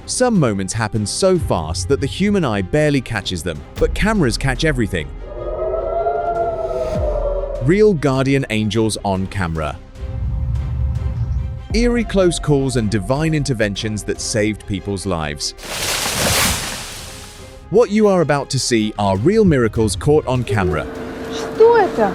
Some moments happen so fast that the human eye barely catches them, but cameras catch everything. Real guardian angels on camera. Eerie close calls and divine interventions that saved people's lives. What you are about to see are real miracles caught on camera. Что это?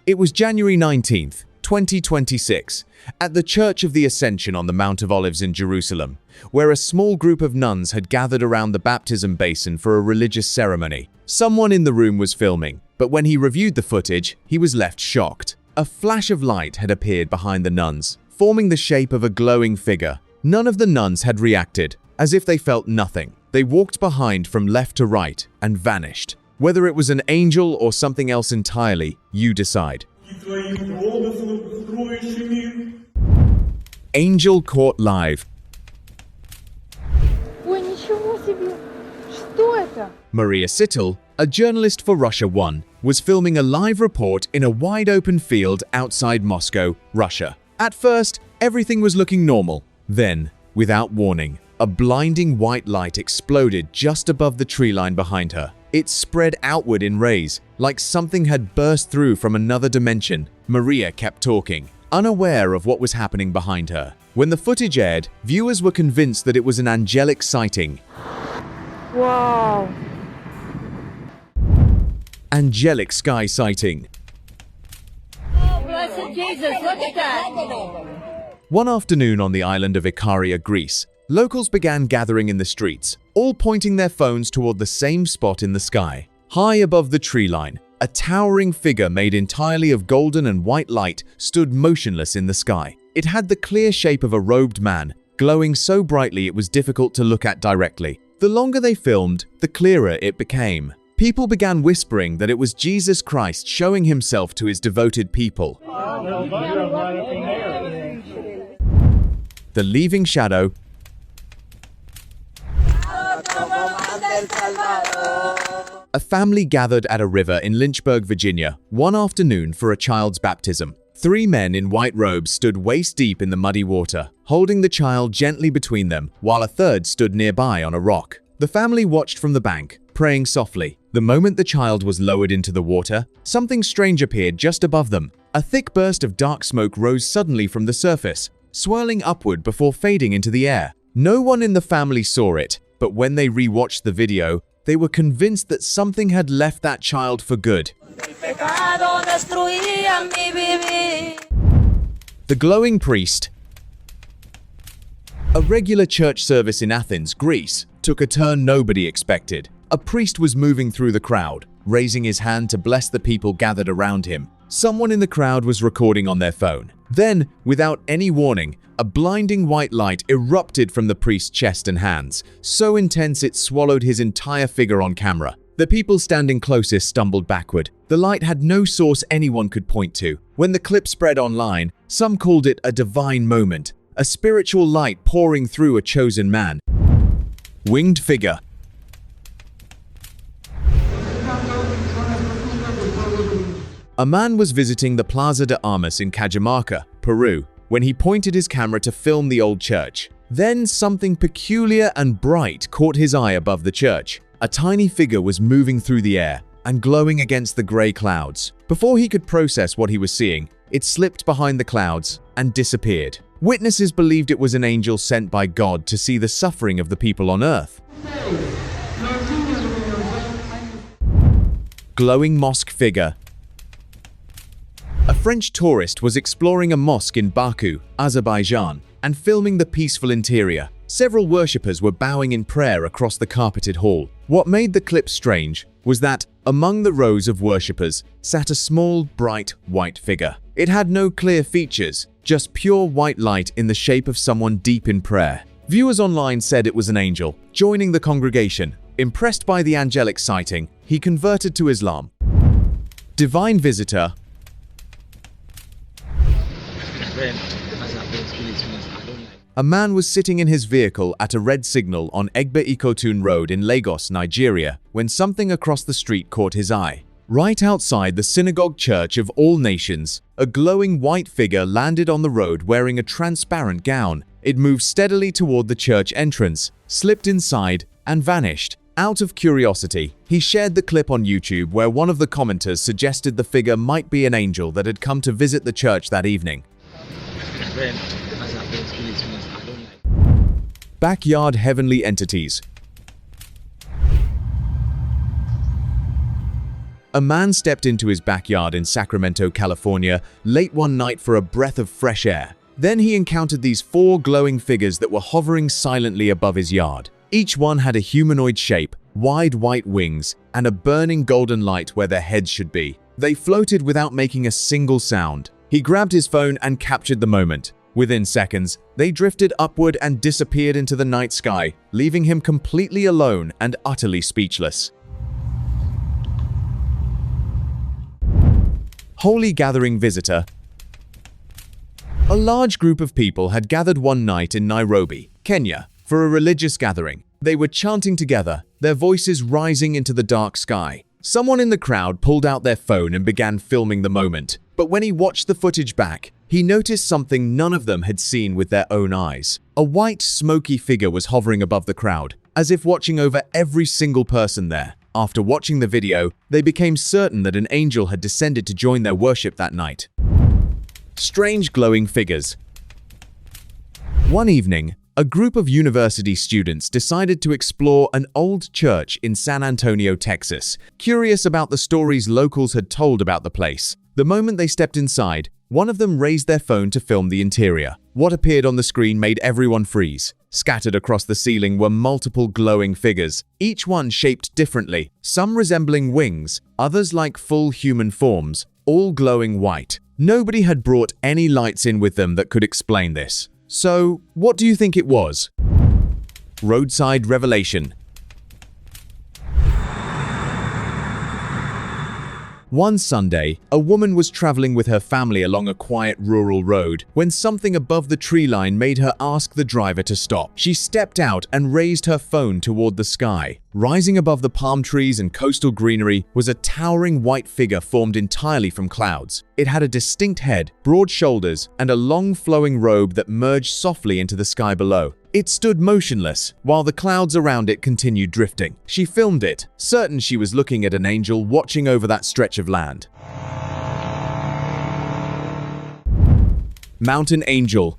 It was January 19th, 2026, at the Church of the Ascension on the Mount of Olives in Jerusalem, where a small group of nuns had gathered around the baptism basin for a religious ceremony. Someone in the room was filming, but when he reviewed the footage, he was left shocked. A flash of light had appeared behind the nuns, forming the shape of a glowing figure. None of the nuns had reacted, as if they felt nothing. They walked behind from left to right and vanished. Whether it was an angel or something else entirely, you decide. Angel caught live. Ой, ничего себе! Что это? Maria Sittel, a journalist for Russia 1, was filming a live report in a wide-open field outside Moscow, Russia. At first, everything was looking normal. Then, without warning, a blinding white light exploded just above the tree line behind her. It spread outward in rays, like something had burst through from another dimension. Maria kept talking, unaware of what was happening behind her. When the footage aired, viewers were convinced that it was an angelic sighting. Вау! Angelic sky sighting. Oh, blessed Jesus, look at that! One afternoon on the island of Ikaria, Greece, locals began gathering in the streets, all pointing their phones toward the same spot in the sky. High above the tree line, a towering figure made entirely of golden and white light stood motionless in the sky. It had the clear shape of a robed man, glowing so brightly it was difficult to look at directly. The longer they filmed, the clearer it became. People began whispering that it was Jesus Christ showing himself to his devoted people. The leaving shadow. A family gathered at a river in Lynchburg, Virginia, one afternoon for a child's baptism. 3 men in white robes stood waist-deep in the muddy water, holding the child gently between them, while a third stood nearby on a rock. The family watched from the bank, praying softly. The moment the child was lowered into the water, something strange appeared just above them. A thick burst of dark smoke rose suddenly from the surface, swirling upward before fading into the air. No one in the family saw it, but when they re-watched the video, they were convinced that something had left that child for good. The glowing priest. A regular church service in Athens, Greece, took a turn nobody expected. A priest was moving through the crowd, raising his hand to bless the people gathered around him. Someone in the crowd was recording on their phone. Then, without any warning, a blinding white light erupted from the priest's chest and hands, so intense it swallowed his entire figure on camera. The people standing closest stumbled backward. The light had no source anyone could point to. When the clip spread online, some called it a divine moment, a spiritual light pouring through a chosen man. Winged figure. A man was visiting the Plaza de Armas in Cajamarca, Peru, when he pointed his camera to film the old church. Then something peculiar and bright caught his eye above the church. A tiny figure was moving through the air and glowing against the gray clouds. Before he could process what he was seeing, it slipped behind the clouds and disappeared. Witnesses believed it was an angel sent by God to see the suffering of the people on earth. Glowing mosque figure. A French tourist was exploring a mosque in Baku, Azerbaijan, and filming the peaceful interior. Several worshippers were bowing in prayer across the carpeted hall. What made the clip strange was that, among the rows of worshippers, sat a small, bright, white figure. It had no clear features, just pure white light in the shape of someone deep in prayer. Viewers online said it was an angel, joining the congregation. Impressed by the angelic sighting, he converted to Islam. Divine visitor. A man was sitting in his vehicle at a red signal on Egbe Ikotun Road in Lagos, Nigeria, when something across the street caught his eye. Right outside the synagogue church of all nations, a glowing white figure landed on the road wearing a transparent gown. It moved steadily toward the church entrance, slipped inside, and vanished. Out of curiosity, he shared the clip on YouTube where one of the commenters suggested the figure might be an angel that had come to visit the church that evening. Backyard heavenly entities. A man stepped into his backyard in Sacramento, California, late one night for a breath of fresh air. Then he encountered these four glowing figures that were hovering silently above his yard. Each one had a humanoid shape, wide white wings, and a burning golden light where their heads should be. They floated without making a single sound. He grabbed his phone and captured the moment. Within seconds, they drifted upward and disappeared into the night sky, leaving him completely alone and utterly speechless. Holy gathering visitor. A large group of people had gathered one night in Nairobi, Kenya, for a religious gathering. They were chanting together, their voices rising into the dark sky. Someone in the crowd pulled out their phone and began filming the moment. But when he watched the footage back, he noticed something none of them had seen with their own eyes. A white, smoky figure was hovering above the crowd, as if watching over every single person there. After watching the video, they became certain that an angel had descended to join their worship that night. Strange glowing figures. One evening, a group of university students decided to explore an old church in San Antonio, Texas, curious about the stories locals had told about the place. The moment they stepped inside, one of them raised their phone to film the interior. What appeared on the screen made everyone freeze. Scattered across the ceiling were multiple glowing figures, each one shaped differently, some resembling wings, others like full human forms, all glowing white. Nobody had brought any lights in with them that could explain this. So, what do you think it was? Roadside revelation. One Sunday, a woman was traveling with her family along a quiet rural road when something above the tree line made her ask the driver to stop. She stepped out and raised her phone toward the sky. Rising above the palm trees and coastal greenery was a towering white figure formed entirely from clouds. It had a distinct head, broad shoulders, and a long flowing robe that merged softly into the sky below. It stood motionless, while the clouds around it continued drifting. She filmed it, certain she was looking at an angel watching over that stretch of land. Mountain angel.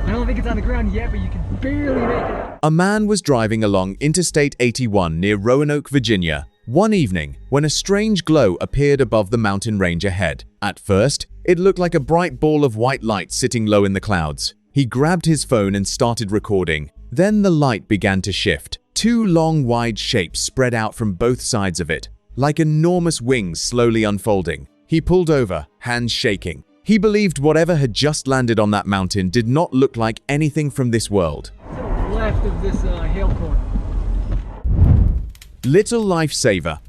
I don't think it's on the ground yet, but you can barely make it out. A man was driving along Interstate 81 near Roanoke, Virginia, one evening when a strange glow appeared above the mountain range ahead. At first, it looked like a bright ball of white light sitting low in the clouds. He grabbed his phone and started recording. Then the light began to shift. Two long, wide shapes spread out from both sides of it, like enormous wings slowly unfolding. He pulled over, hands shaking. He believed whatever had just landed on that mountain did not look like anything from this world. To the left of this hail corn. Little lifesaver.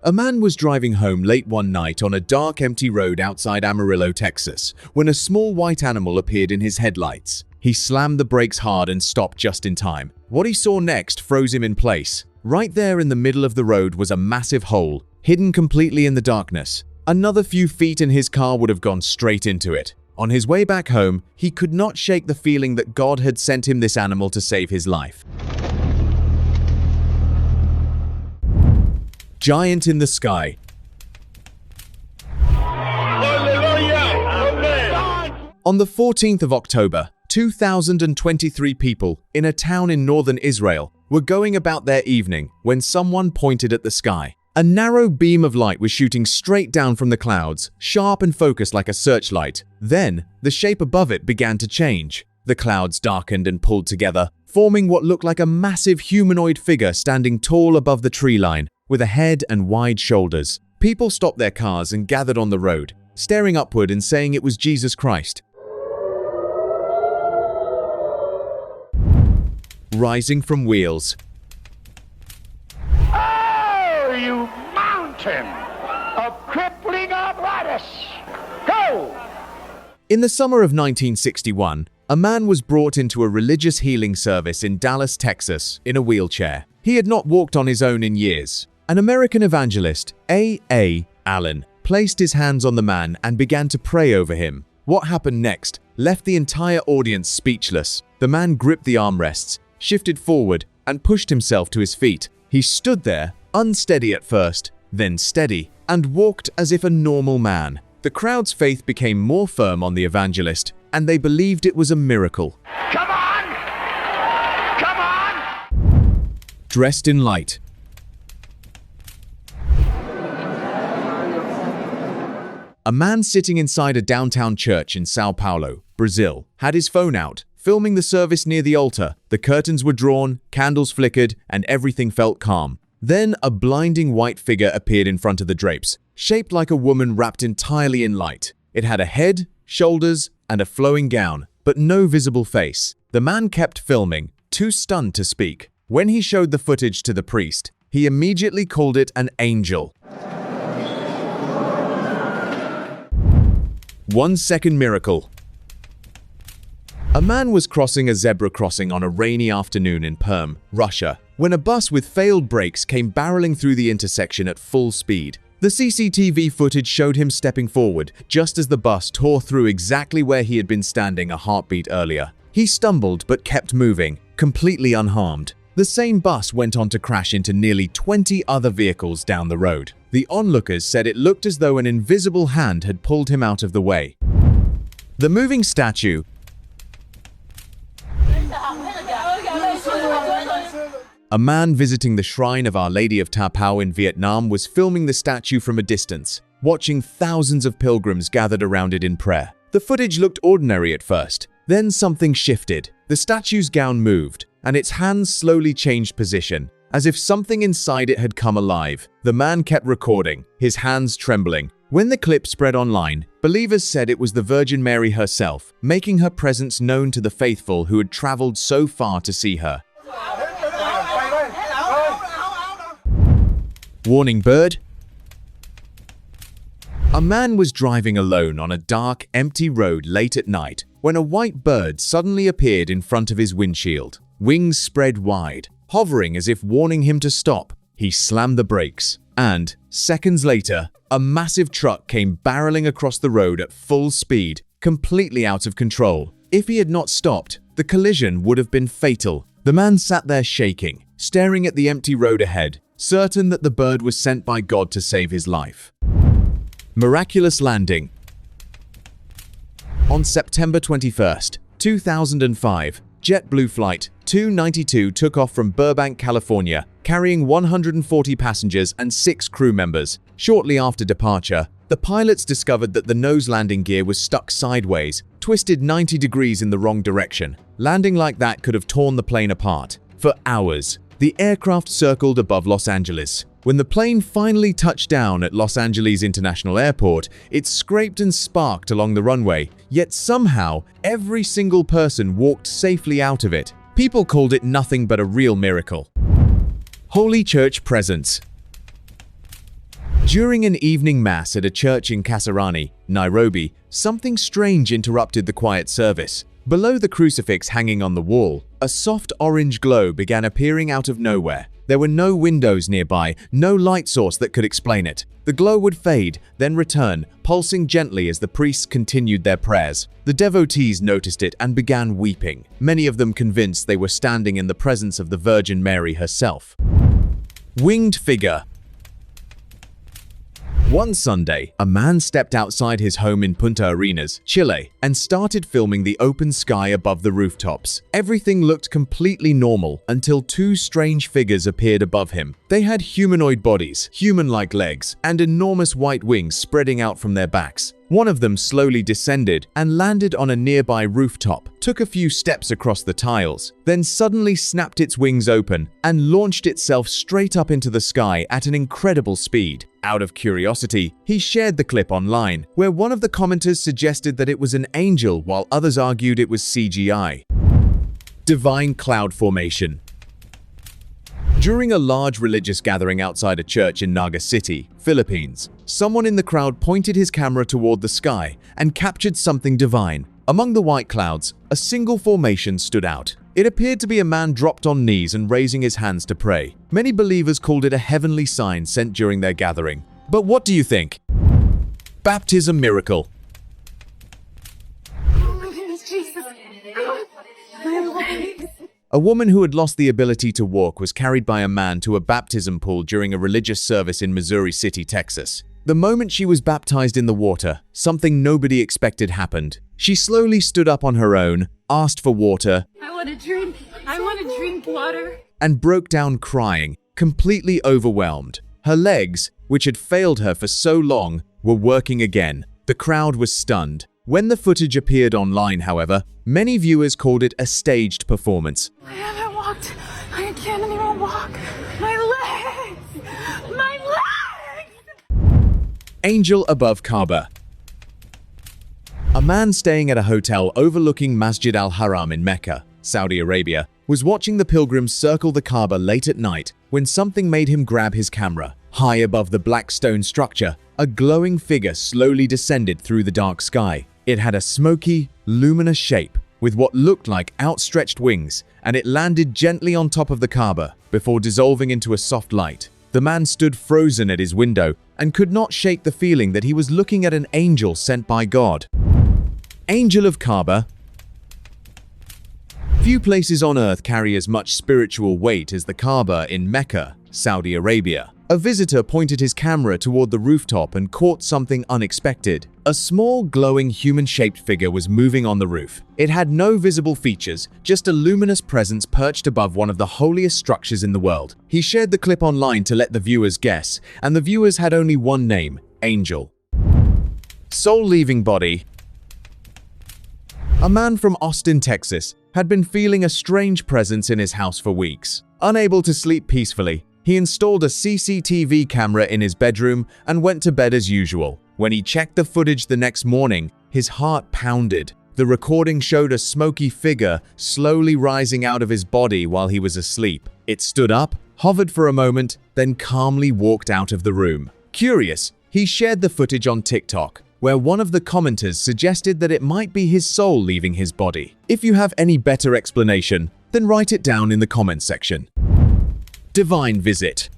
A man was driving home late one night on a dark, empty road outside Amarillo, Texas, when a small white animal appeared in his headlights. He slammed the brakes hard and stopped just in time. What he saw next froze him in place. Right there in the middle of the road was a massive hole, hidden completely in the darkness. Another few feet and his car would have gone straight into it. On his way back home, he could not shake the feeling that God had sent him this animal to save his life. Giant in the sky. On the 14th of October, 2,023 people in a town in northern Israel were going about their evening when someone pointed at the sky. A narrow beam of light was shooting straight down from the clouds, sharp and focused like a searchlight. Then, the shape above it began to change. The clouds darkened and pulled together, forming what looked like a massive humanoid figure standing tall above the tree line, with a head and wide shoulders. People stopped their cars and gathered on the road, staring upward and saying it was Jesus Christ. Rising from wheels. Oh, you mountain of crippling arthritis! Go! In the summer of 1961, A man was brought into a religious healing service in Dallas, Texas, in a wheelchair. He had not walked on his own in years. An American evangelist, A. Allen, placed his hands on the man and began to pray over him. What happened next left the entire audience speechless. The man gripped the armrests, shifted forward, and pushed himself to his feet. He stood there, unsteady at first, then steady, and walked as if a normal man. The crowd's faith became more firm on the evangelist, and they believed it was a miracle. Come on! Come on! Dressed in light. A man sitting inside a downtown church in Sao Paulo, Brazil, had his phone out, filming the service near the altar. The curtains were drawn, candles flickered, and everything felt calm. Then a blinding white figure appeared in front of the drapes, shaped like a woman wrapped entirely in light. It had a head, shoulders, and a flowing gown, but no visible face. The man kept filming, too stunned to speak. When he showed the footage to the priest, he immediately called it an angel. 1-second miracle. A man was crossing a zebra crossing on a rainy afternoon in Perm, Russia, when a bus with failed brakes came barreling through the intersection at full speed. The CCTV footage showed him stepping forward, just as the bus tore through exactly where he had been standing a heartbeat earlier. He stumbled but kept moving, completely unharmed. The same bus went on to crash into nearly 20 other vehicles down the road. The onlookers said it looked as though an invisible hand had pulled him out of the way. The moving statue. A man visiting the shrine of Our Lady of Ta Pao in Vietnam was filming the statue from a distance, watching thousands of pilgrims gathered around it in prayer. The footage looked ordinary at first. Then something shifted. The statue's gown moved, and its hands slowly changed position, as if something inside it had come alive. The man kept recording, his hands trembling. When the clip spread online, believers said it was the Virgin Mary herself, making her presence known to the faithful who had traveled so far to see her. Warning bird. A man was driving alone on a dark, empty road late at night when a white bird suddenly appeared in front of his windshield. Wings spread wide, hovering as if warning him to stop. He slammed the brakes, and, seconds later, a massive truck came barreling across the road at full speed, completely out of control. If he had not stopped, the collision would have been fatal. The man sat there shaking, staring at the empty road ahead, certain that the bird was sent by God to save his life. Miraculous landing. On September 21, 2005, JetBlue Flight 292 took off from Burbank, California, carrying 140 passengers and 6 crew members. Shortly after departure, the pilots discovered that the nose landing gear was stuck sideways, twisted 90 degrees in the wrong direction. Landing like that could have torn the plane apart. For hours, the aircraft circled above Los Angeles. When the plane finally touched down at Los Angeles International Airport, it scraped and sparked along the runway, yet somehow every single person walked safely out of it. People called it nothing but a real miracle. Holy Church presence. During an evening mass at a church in Kasarani, Nairobi, something strange interrupted the quiet service. Below the crucifix hanging on the wall, a soft orange glow began appearing out of nowhere. There were no windows nearby, no light source that could explain it. The glow would fade, then return, pulsing gently as the priests continued their prayers. The devotees noticed it and began weeping, many of them convinced they were standing in the presence of the Virgin Mary herself. Winged figure. One Sunday, a man stepped outside his home in Punta Arenas, Chile, and started filming the open sky above the rooftops. Everything looked completely normal until 2 strange figures appeared above him. They had humanoid bodies, human-like legs, and enormous white wings spreading out from their backs. One of them slowly descended and landed on a nearby rooftop, took a few steps across the tiles, then suddenly snapped its wings open and launched itself straight up into the sky at an incredible speed. Out of curiosity, he shared the clip online, where one of the commenters suggested that it was an angel while others argued it was CGI. Divine cloud formation. During a large religious gathering outside a church in Naga City, Philippines, someone in the crowd pointed his camera toward the sky and captured something divine. Among the white clouds, a single formation stood out. It appeared to be a man dropped on knees and raising his hands to pray. Many believers called it a heavenly sign sent during their gathering. But what do you think? Baptism miracle. A woman who had lost the ability to walk was carried by a man to a baptism pool during a religious service in Missouri City, Texas. The moment she was baptized in the water, something nobody expected happened. She slowly stood up on her own, asked for water, I want to drink water. and broke down crying, completely overwhelmed. Her legs, which had failed her for so long, were working again. The crowd was stunned. When the footage appeared online, however, many viewers called it a staged performance. I haven't walked. I can't even walk. My legs! My legs! Angel above Kaaba. A man staying at a hotel overlooking Masjid al-Haram in Mecca, Saudi Arabia, was watching the pilgrims circle the Kaaba late at night when something made him grab his camera. High above the black stone structure, a glowing figure slowly descended through the dark sky. It had a smoky, luminous shape with what looked like outstretched wings, and it landed gently on top of the Kaaba before dissolving into a soft light. The man stood frozen at his window and could not shake the feeling that he was looking at an angel sent by God. Angel of Kaaba. Few places on earth carry as much spiritual weight as the Kaaba in Mecca, Saudi Arabia. A visitor pointed his camera toward the rooftop and caught something unexpected. A small, glowing, human-shaped figure was moving on the roof. It had no visible features, just a luminous presence perched above one of the holiest structures in the world. He shared the clip online to let the viewers guess, and the viewers had only one name: Angel. Soul leaving body. A man from Austin, Texas, had been feeling a strange presence in his house for weeks. Unable to sleep peacefully, he installed a CCTV camera in his bedroom and went to bed as usual. When he checked the footage the next morning, his heart pounded. The recording showed a smoky figure slowly rising out of his body while he was asleep. It stood up, hovered for a moment, then calmly walked out of the room. Curious, he shared the footage on TikTok, where one of the commenters suggested that it might be his soul leaving his body. If you have any better explanation, then write it down in the comments section. Divine visit.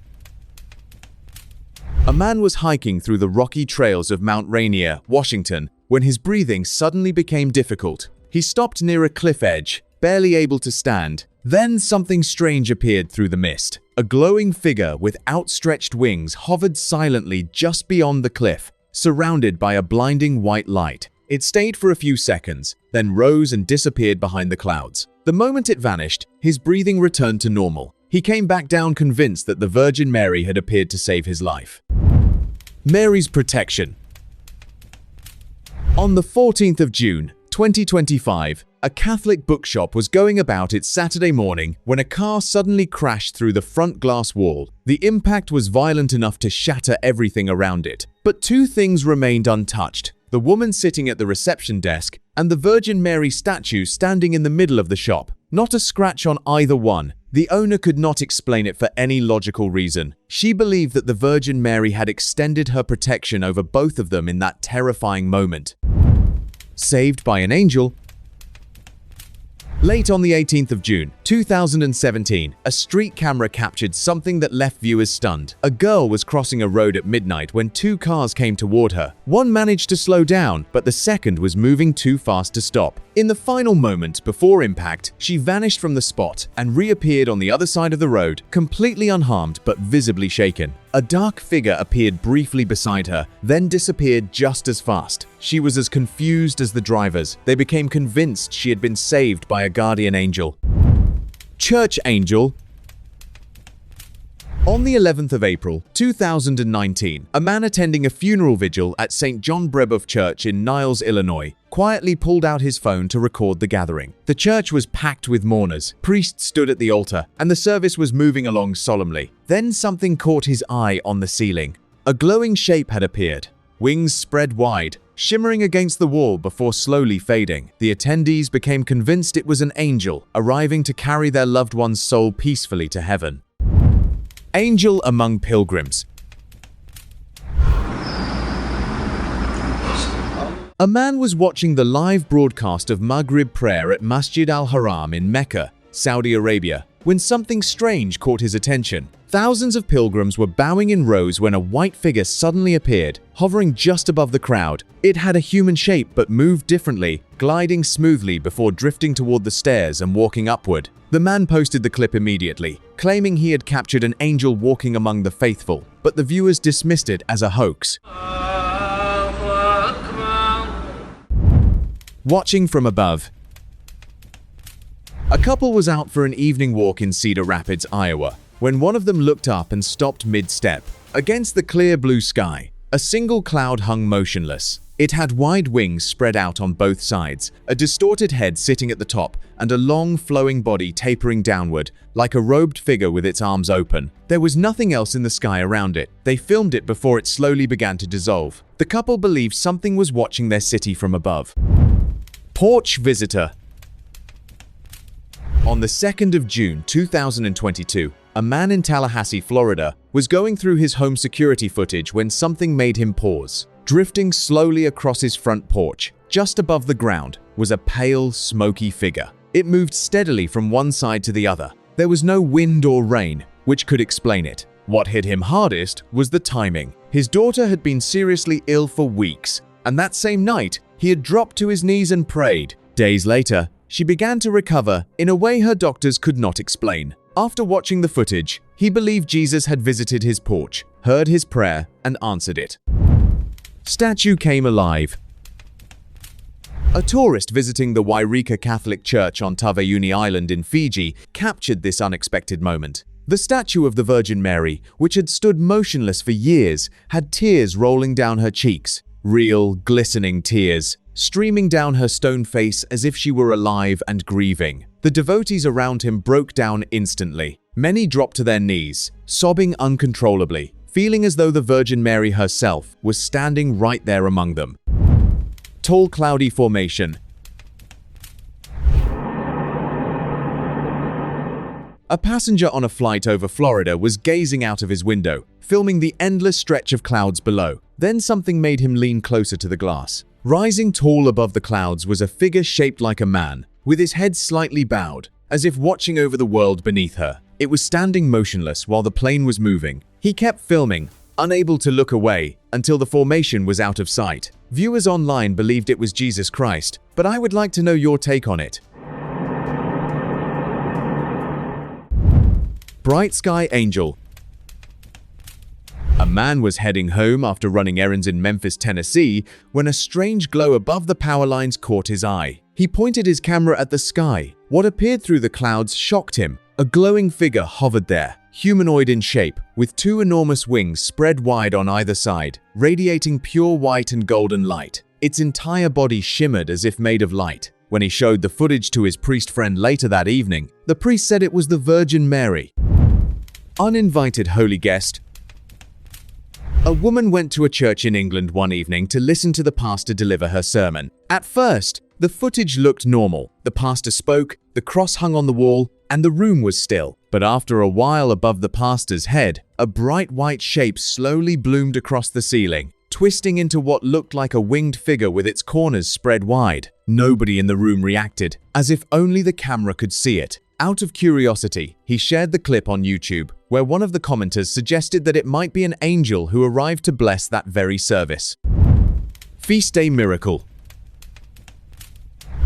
A man was hiking through the rocky trails of Mount Rainier, Washington, when his breathing suddenly became difficult. He stopped near a cliff edge, barely able to stand. Then something strange appeared through the mist. A glowing figure with outstretched wings hovered silently just beyond the cliff, surrounded by a blinding white light. It stayed for a few seconds, then rose and disappeared behind the clouds. The moment it vanished, his breathing returned to normal. He came back down convinced that the Virgin Mary had appeared to save his life. Mary's protection. On the 14th of June, 2025, a Catholic bookshop was going about its Saturday morning when a car suddenly crashed through the front glass wall. The impact was violent enough to shatter everything around it. But two things remained untouched: the woman sitting at the reception desk and the Virgin Mary statue standing in the middle of the shop. Not a scratch on either one. The owner could not explain it for any logical reason. She believed that the Virgin Mary had extended her protection over both of them in that terrifying moment. Saved by an angel. Late on the 18th of June, 2017, a street camera captured something that left viewers stunned. A girl was crossing a road at midnight when two cars came toward her. One managed to slow down, but the second was moving too fast to stop. In the final moment before impact, she vanished from the spot and reappeared on the other side of the road, completely unharmed but visibly shaken. A dark figure appeared briefly beside her, then disappeared just as fast. She was as confused as the drivers. They became convinced she had been saved by a guardian angel. Church angel. On the 11th of April, 2019, a man attending a funeral vigil at St. John Brebeuf Church in Niles, Illinois, quietly pulled out his phone to record the gathering. The church was packed with mourners. Priests stood at the altar, and the service was moving along solemnly. Then something caught his eye on the ceiling. A glowing shape had appeared, wings spread wide, shimmering against the wall before slowly fading. The attendees became convinced it was an angel, arriving to carry their loved one's soul peacefully to heaven. Angel among pilgrims. A man was watching the live broadcast of Maghrib prayer at Masjid al-Haram in Mecca, Saudi Arabia, when something strange caught his attention. Thousands of pilgrims were bowing in rows when a white figure suddenly appeared, hovering just above the crowd. It had a human shape but moved differently, gliding smoothly before drifting toward the stairs and walking upward. The man posted the clip immediately, claiming he had captured an angel walking among the faithful, but the viewers dismissed it as a hoax. Watching from above. A couple was out for an evening walk in Cedar Rapids, Iowa, when one of them looked up and stopped mid-step. Against the clear blue sky, a single cloud hung motionless. It had wide wings spread out on both sides, a distorted head sitting at the top, and a long, flowing body tapering downward, like a robed figure with its arms open. There was nothing else in the sky around it. They filmed it before it slowly began to dissolve. The couple believed something was watching their city from above. Porch visitor. On the 2nd of June 2022, a man in Tallahassee, Florida, was going through his home security footage when something made him pause. Drifting slowly across his front porch, just above the ground, was a pale, smoky figure. It moved steadily from one side to the other. There was no wind or rain, which could explain it. What hit him hardest was the timing. His daughter had been seriously ill for weeks, and that same night, he had dropped to his knees and prayed. Days later, she began to recover in a way her doctors could not explain. After watching the footage, he believed Jesus had visited his porch, heard his prayer, and answered it. Statue came alive. A tourist visiting the Wairika Catholic Church on Taveuni Island in Fiji captured this unexpected moment. The statue of the Virgin Mary, which had stood motionless for years, had tears rolling down her cheeks. Real, glistening tears, streaming down her stone face as if she were alive and grieving. The devotees around him broke down instantly. Many dropped to their knees, sobbing uncontrollably, feeling as though the Virgin Mary herself was standing right there among them. Tall cloudy formation. A passenger on a flight over Florida was gazing out of his window, filming the endless stretch of clouds below. Then something made him lean closer to the glass. Rising tall above the clouds was a figure shaped like a man, with his head slightly bowed, as if watching over the world beneath her. It was standing motionless while the plane was moving. He kept filming, unable to look away, until the formation was out of sight. Viewers online believed it was Jesus Christ, but I would like to know your take on it. Bright Sky Angel. A man was heading home after running errands in Memphis, Tennessee, when a strange glow above the power lines caught his eye. He pointed his camera at the sky. What appeared through the clouds shocked him. A glowing figure hovered there, humanoid in shape, with two enormous wings spread wide on either side, radiating pure white and golden light. Its entire body shimmered as if made of light. When he showed the footage to his priest friend later that evening, the priest said it was the Virgin Mary. Uninvited holy guest. A woman went to a church in England one evening to listen to the pastor deliver her sermon. At first, the footage looked normal. The pastor spoke, the cross hung on the wall, and the room was still. But after a while, above the pastor's head, a bright white shape slowly bloomed across the ceiling, twisting into what looked like a winged figure with its corners spread wide. Nobody in the room reacted, as if only the camera could see it. Out of curiosity, he shared the clip on YouTube, where one of the commenters suggested that it might be an angel who arrived to bless that very service. Feast Day Miracle.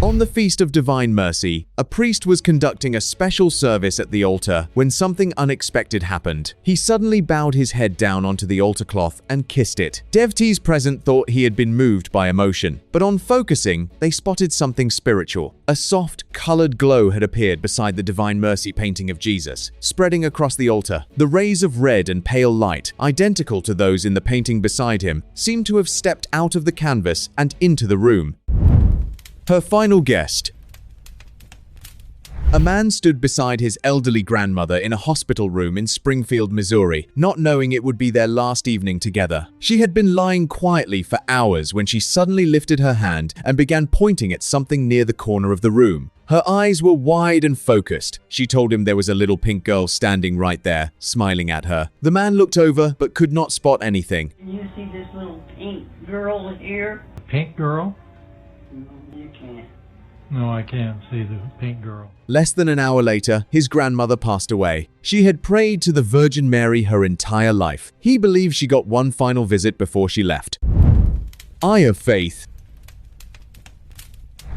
On the Feast of Divine Mercy, a priest was conducting a special service at the altar when something unexpected happened. He suddenly bowed his head down onto the altar cloth and kissed it. Devotees present thought he had been moved by emotion, but on focusing, they spotted something spiritual. A soft, colored glow had appeared beside the Divine Mercy painting of Jesus, spreading across the altar. The rays of red and pale light, identical to those in the painting beside him, seemed to have stepped out of the canvas and into the room. Her final guest. A man stood beside his elderly grandmother in a hospital room in Springfield, Missouri, not knowing it would be their last evening together. She had been lying quietly for hours when she suddenly lifted her hand and began pointing at something near the corner of the room. Her eyes were wide and focused. She told him there was a little pink girl standing right there, smiling at her. The man looked over but could not spot anything. You see this little pink girl here? pink girl? You can't. No, I can't see the pink girl. Less than an hour later, his grandmother passed away. She had prayed to the Virgin Mary her entire life. He believed she got one final visit before she left. Eye of Faith.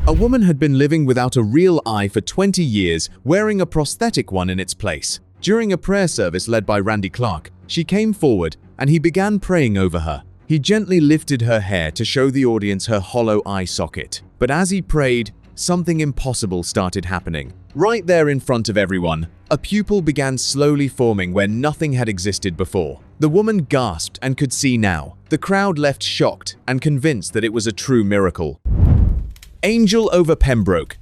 A woman had been living without a real eye for 20 years, wearing a prosthetic one in its place. During a prayer service led by Randy Clark, she came forward and he began praying over her. He gently lifted her hair to show the audience her hollow eye socket. But as he prayed, something impossible started happening. Right there in front of everyone, a pupil began slowly forming where nothing had existed before. The woman gasped and could see now. The crowd left shocked and convinced that it was a true miracle. Angel over Pembroke.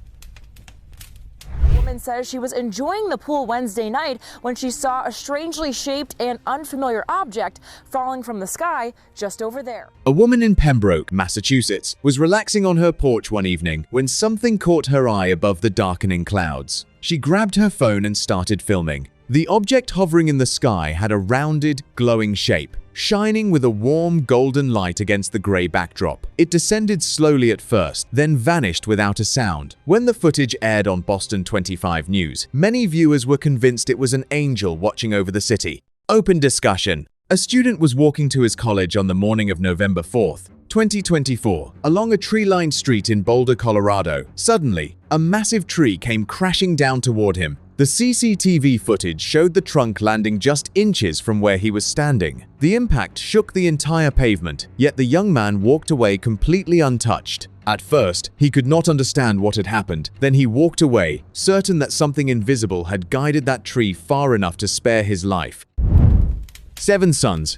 The woman says she was enjoying the pool Wednesday night when she saw a strangely shaped and unfamiliar object falling from the sky just over there. A woman in Pembroke, Massachusetts, was relaxing on her porch one evening when something caught her eye above the darkening clouds. She grabbed her phone and started filming. The object hovering in the sky had a rounded, glowing shape, shining with a warm golden light against the gray backdrop. It descended slowly at first, then vanished without a sound. When the footage aired on Boston 25 News, many viewers were convinced it was an angel watching over the city. Open discussion. A student was walking to his college on the morning of November 4th, 2024, along a tree-lined street in Boulder, Colorado. Suddenly, a massive tree came crashing down toward him. The CCTV footage showed the trunk landing just inches from where he was standing. The impact shook the entire pavement, yet the young man walked away completely untouched. At first, he could not understand what had happened. Then he walked away, certain that something invisible had guided that tree far enough to spare his life. 7 Sons.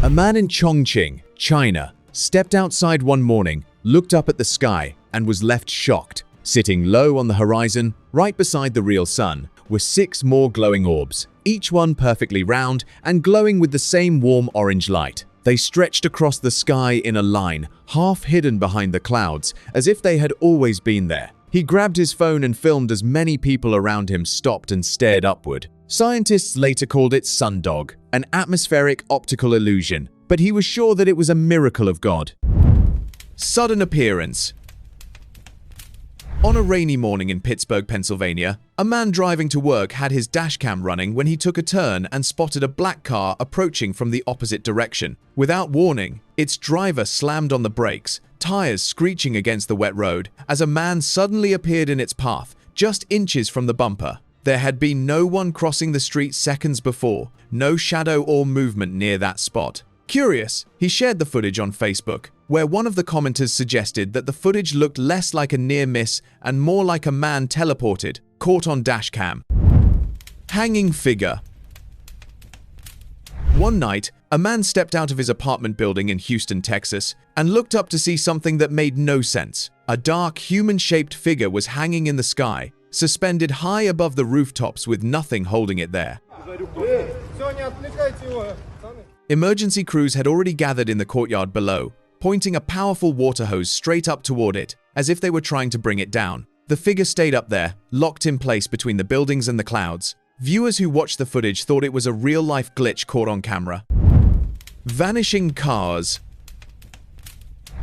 A man in Chongqing, China, stepped outside one morning, looked up at the sky, and was left shocked. Sitting low on the horizon, right beside the real sun, were 6 more glowing orbs, each one perfectly round and glowing with the same warm orange light. They stretched across the sky in a line, half hidden behind the clouds, as if they had always been there. He grabbed his phone and filmed as many people around him stopped and stared upward. Scientists later called it sundog, an atmospheric optical illusion, but he was sure that it was a miracle of God. Sudden appearance. On a rainy morning in Pittsburgh, Pennsylvania, a man driving to work had his dashcam running when he took a turn and spotted a black car approaching from the opposite direction. Without warning, its driver slammed on the brakes, tires screeching against the wet road, as a man suddenly appeared in its path, just inches from the bumper. There had been no one crossing the street seconds before, no shadow or movement near that spot. Curious, he shared the footage on Facebook, where one of the commenters suggested that the footage looked less like a near miss and more like a man teleported, caught on dashcam. Hanging figure. One night, a man stepped out of his apartment building in Houston, Texas, and looked up to see something that made no sense. A dark, human-shaped figure was hanging in the sky, suspended high above the rooftops with nothing holding it there. Emergency crews had already gathered in the courtyard below, pointing a powerful water hose straight up toward it, as if they were trying to bring it down. The figure stayed up there, locked in place between the buildings and the clouds. Viewers who watched the footage thought it was a real-life glitch caught on camera. Vanishing cars.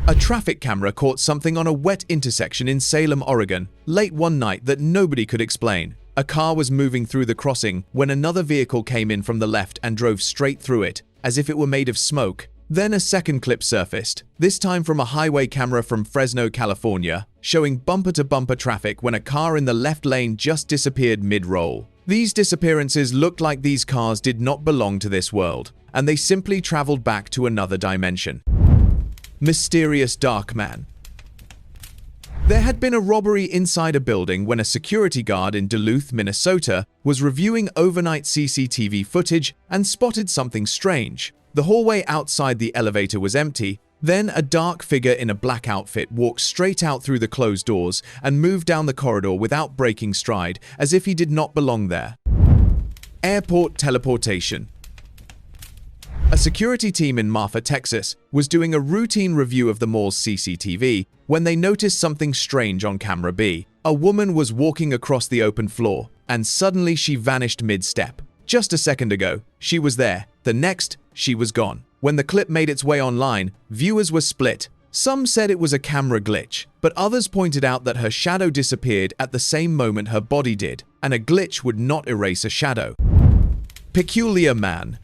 A traffic camera caught something on a wet intersection in Salem, Oregon, late one night that nobody could explain. A car was moving through the crossing when another vehicle came in from the left and drove straight through it, as if it were made of smoke. Then a second clip surfaced, this time from a highway camera from Fresno, California, showing bumper-to-bumper traffic when a car in the left lane just disappeared mid-roll. These disappearances looked like these cars did not belong to this world, and they simply traveled back to another dimension. Mysterious dark man. There had been a robbery inside a building when a security guard in Duluth, Minnesota, was reviewing overnight CCTV footage and spotted something strange. The hallway outside the elevator was empty. Then a dark figure in a black outfit walked straight out through the closed doors and moved down the corridor without breaking stride, as if he did not belong there. Airport teleportation. A security team in Marfa, Texas, was doing a routine review of the mall's CCTV when they noticed something strange on camera B. A woman was walking across the open floor, and suddenly she vanished mid-step. Just a second ago, she was there. The next, she was gone. When the clip made its way online, viewers were split. Some said it was a camera glitch, but others pointed out that her shadow disappeared at the same moment her body did, and a glitch would not erase a shadow. Peculiar man.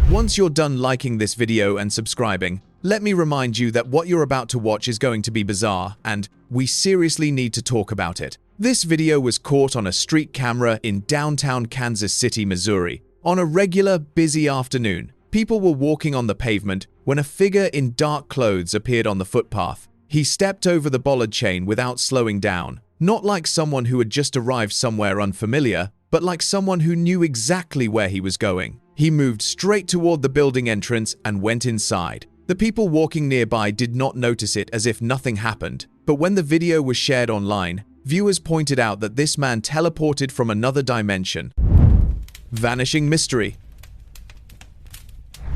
Once you're done liking this video and subscribing, let me remind you that what you're about to watch is going to be bizarre, and we seriously need to talk about it. This video was caught on a street camera in downtown Kansas City, Missouri. On a regular, busy afternoon, people were walking on the pavement when a figure in dark clothes appeared on the footpath. He stepped over the bollard chain without slowing down, not like someone who had just arrived somewhere unfamiliar, but like someone who knew exactly where he was going. He moved straight toward the building entrance and went inside. The people walking nearby did not notice it, as if nothing happened, but when the video was shared online, viewers pointed out that this man teleported from another dimension. Vanishing mystery.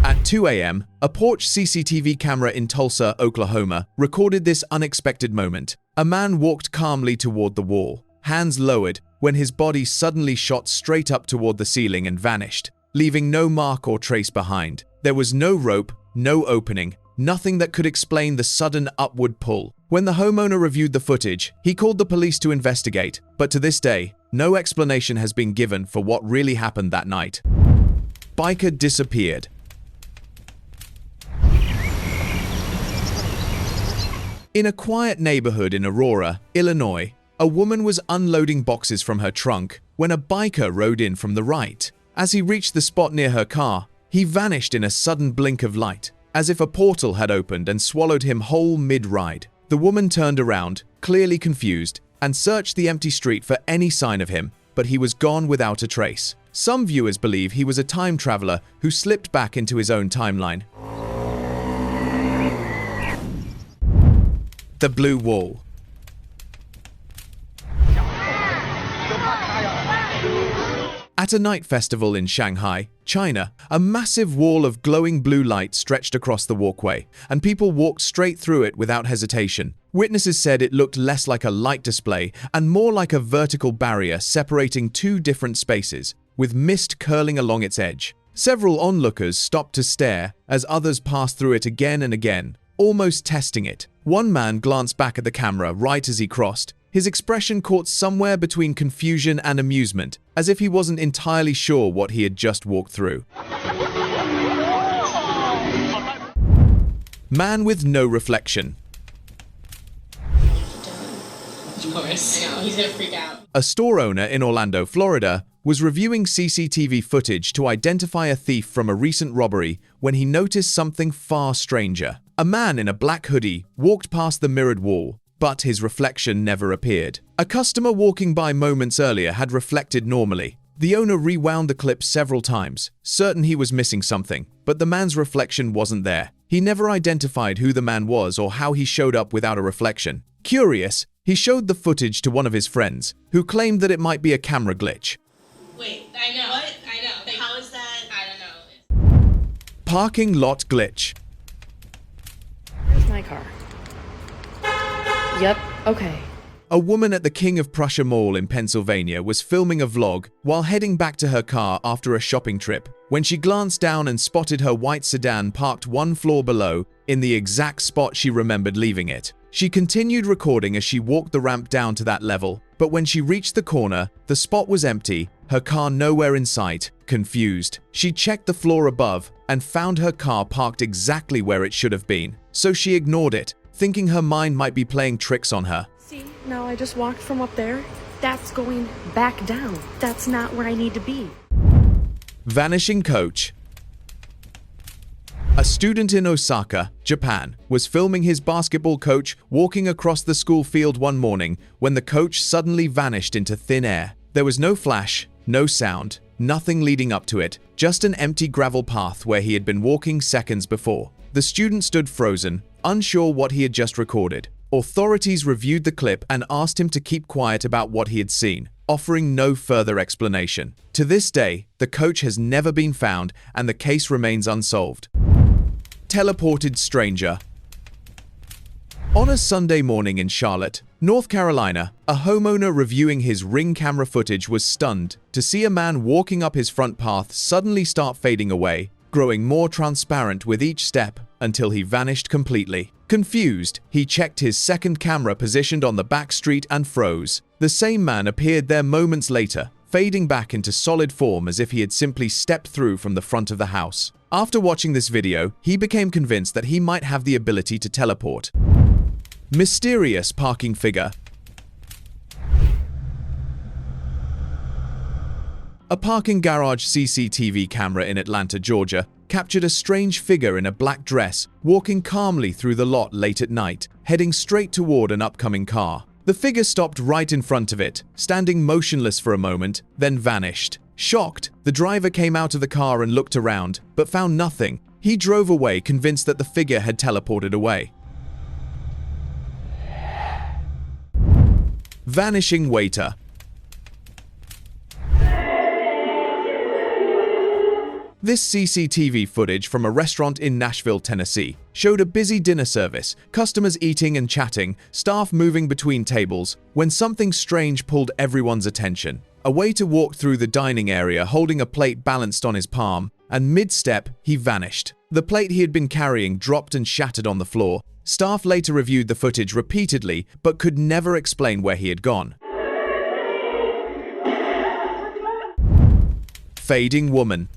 At 2 a.m., a porch CCTV camera in Tulsa, Oklahoma, recorded this unexpected moment. A man walked calmly toward the wall, hands lowered, when his body suddenly shot straight up toward the ceiling and vanished, leaving no mark or trace behind. There was no rope, no opening, nothing that could explain the sudden upward pull. When the homeowner reviewed the footage, he called the police to investigate, but to this day, no explanation has been given for what really happened that night. Biker disappeared. In a quiet neighborhood in Aurora, Illinois, a woman was unloading boxes from her trunk when a biker rode in from the right. As he reached the spot near her car, he vanished in a sudden blink of light, as if a portal had opened and swallowed him whole mid-ride. The woman turned around, clearly confused, and searched the empty street for any sign of him, but he was gone without a trace. Some viewers believe he was a time traveler who slipped back into his own timeline. The Blue Wall. At a night festival in Shanghai, China, a massive wall of glowing blue light stretched across the walkway, and people walked straight through it without hesitation. Witnesses said it looked less like a light display and more like a vertical barrier separating two different spaces, with mist curling along its edge. Several onlookers stopped to stare as others passed through it again and again, almost testing it. One man glanced back at the camera right as he crossed. His expression caught somewhere between confusion and amusement, as if he wasn't entirely sure what he had just walked through. Man with no reflection. Of course. I know, he's gonna freak out. A store owner in Orlando, Florida, was reviewing CCTV footage to identify a thief from a recent robbery when he noticed something far stranger. A man in a black hoodie walked past the mirrored wall, but his reflection never appeared. A customer walking by moments earlier had reflected normally. The owner rewound the clip several times, certain he was missing something, but the man's reflection wasn't there. He never identified who the man was or how he showed up without a reflection. Curious, he showed the footage to one of his friends, who claimed that it might be a camera glitch. Wait, I know. What? I know. Like, how is that? I don't know. Parking lot glitch. Where's my car? Yep, okay. A woman at the King of Prussia Mall in Pennsylvania was filming a vlog while heading back to her car after a shopping trip, when she glanced down and spotted her white sedan parked one floor below in the exact spot she remembered leaving it. She continued recording as she walked the ramp down to that level, but when she reached the corner, the spot was empty, her car nowhere in sight. Confused, she checked the floor above and found her car parked exactly where it should have been, so she ignored it, thinking her mind might be playing tricks on her. See, now I just walked from up there. That's going back down. That's not where I need to be. Vanishing coach. A student in Osaka, Japan, was filming his basketball coach walking across the school field one morning when the coach suddenly vanished into thin air. There was no flash, no sound, nothing leading up to it, just an empty gravel path where he had been walking seconds before. The student stood frozen, unsure what he had just recorded. Authorities reviewed the clip and asked him to keep quiet about what he had seen, offering no further explanation. To this day, the coach has never been found and the case remains unsolved. Teleported stranger. On a Sunday morning in Charlotte, North Carolina, a homeowner reviewing his Ring camera footage was stunned to see a man walking up his front path suddenly start fading away, growing more transparent with each step until he vanished completely. Confused, he checked his second camera positioned on the back street and froze. The same man appeared there moments later, fading back into solid form as if he had simply stepped through from the front of the house. After watching this video, he became convinced that he might have the ability to teleport. Mysterious parking figure. A parking garage CCTV camera in Atlanta, Georgia, captured a strange figure in a black dress walking calmly through the lot late at night, heading straight toward an upcoming car. The figure stopped right in front of it, standing motionless for a moment, then vanished. Shocked, the driver came out of the car and looked around, but found nothing. He drove away, convinced that the figure had teleported away. Vanishing waiter. This CCTV footage from a restaurant in Nashville, Tennessee, showed a busy dinner service, customers eating and chatting, staff moving between tables, when something strange pulled everyone's attention. A waiter walked through the dining area holding a plate balanced on his palm, and mid-step, he vanished. The plate he had been carrying dropped and shattered on the floor. Staff later reviewed the footage repeatedly, but could never explain where he had gone. Fading woman.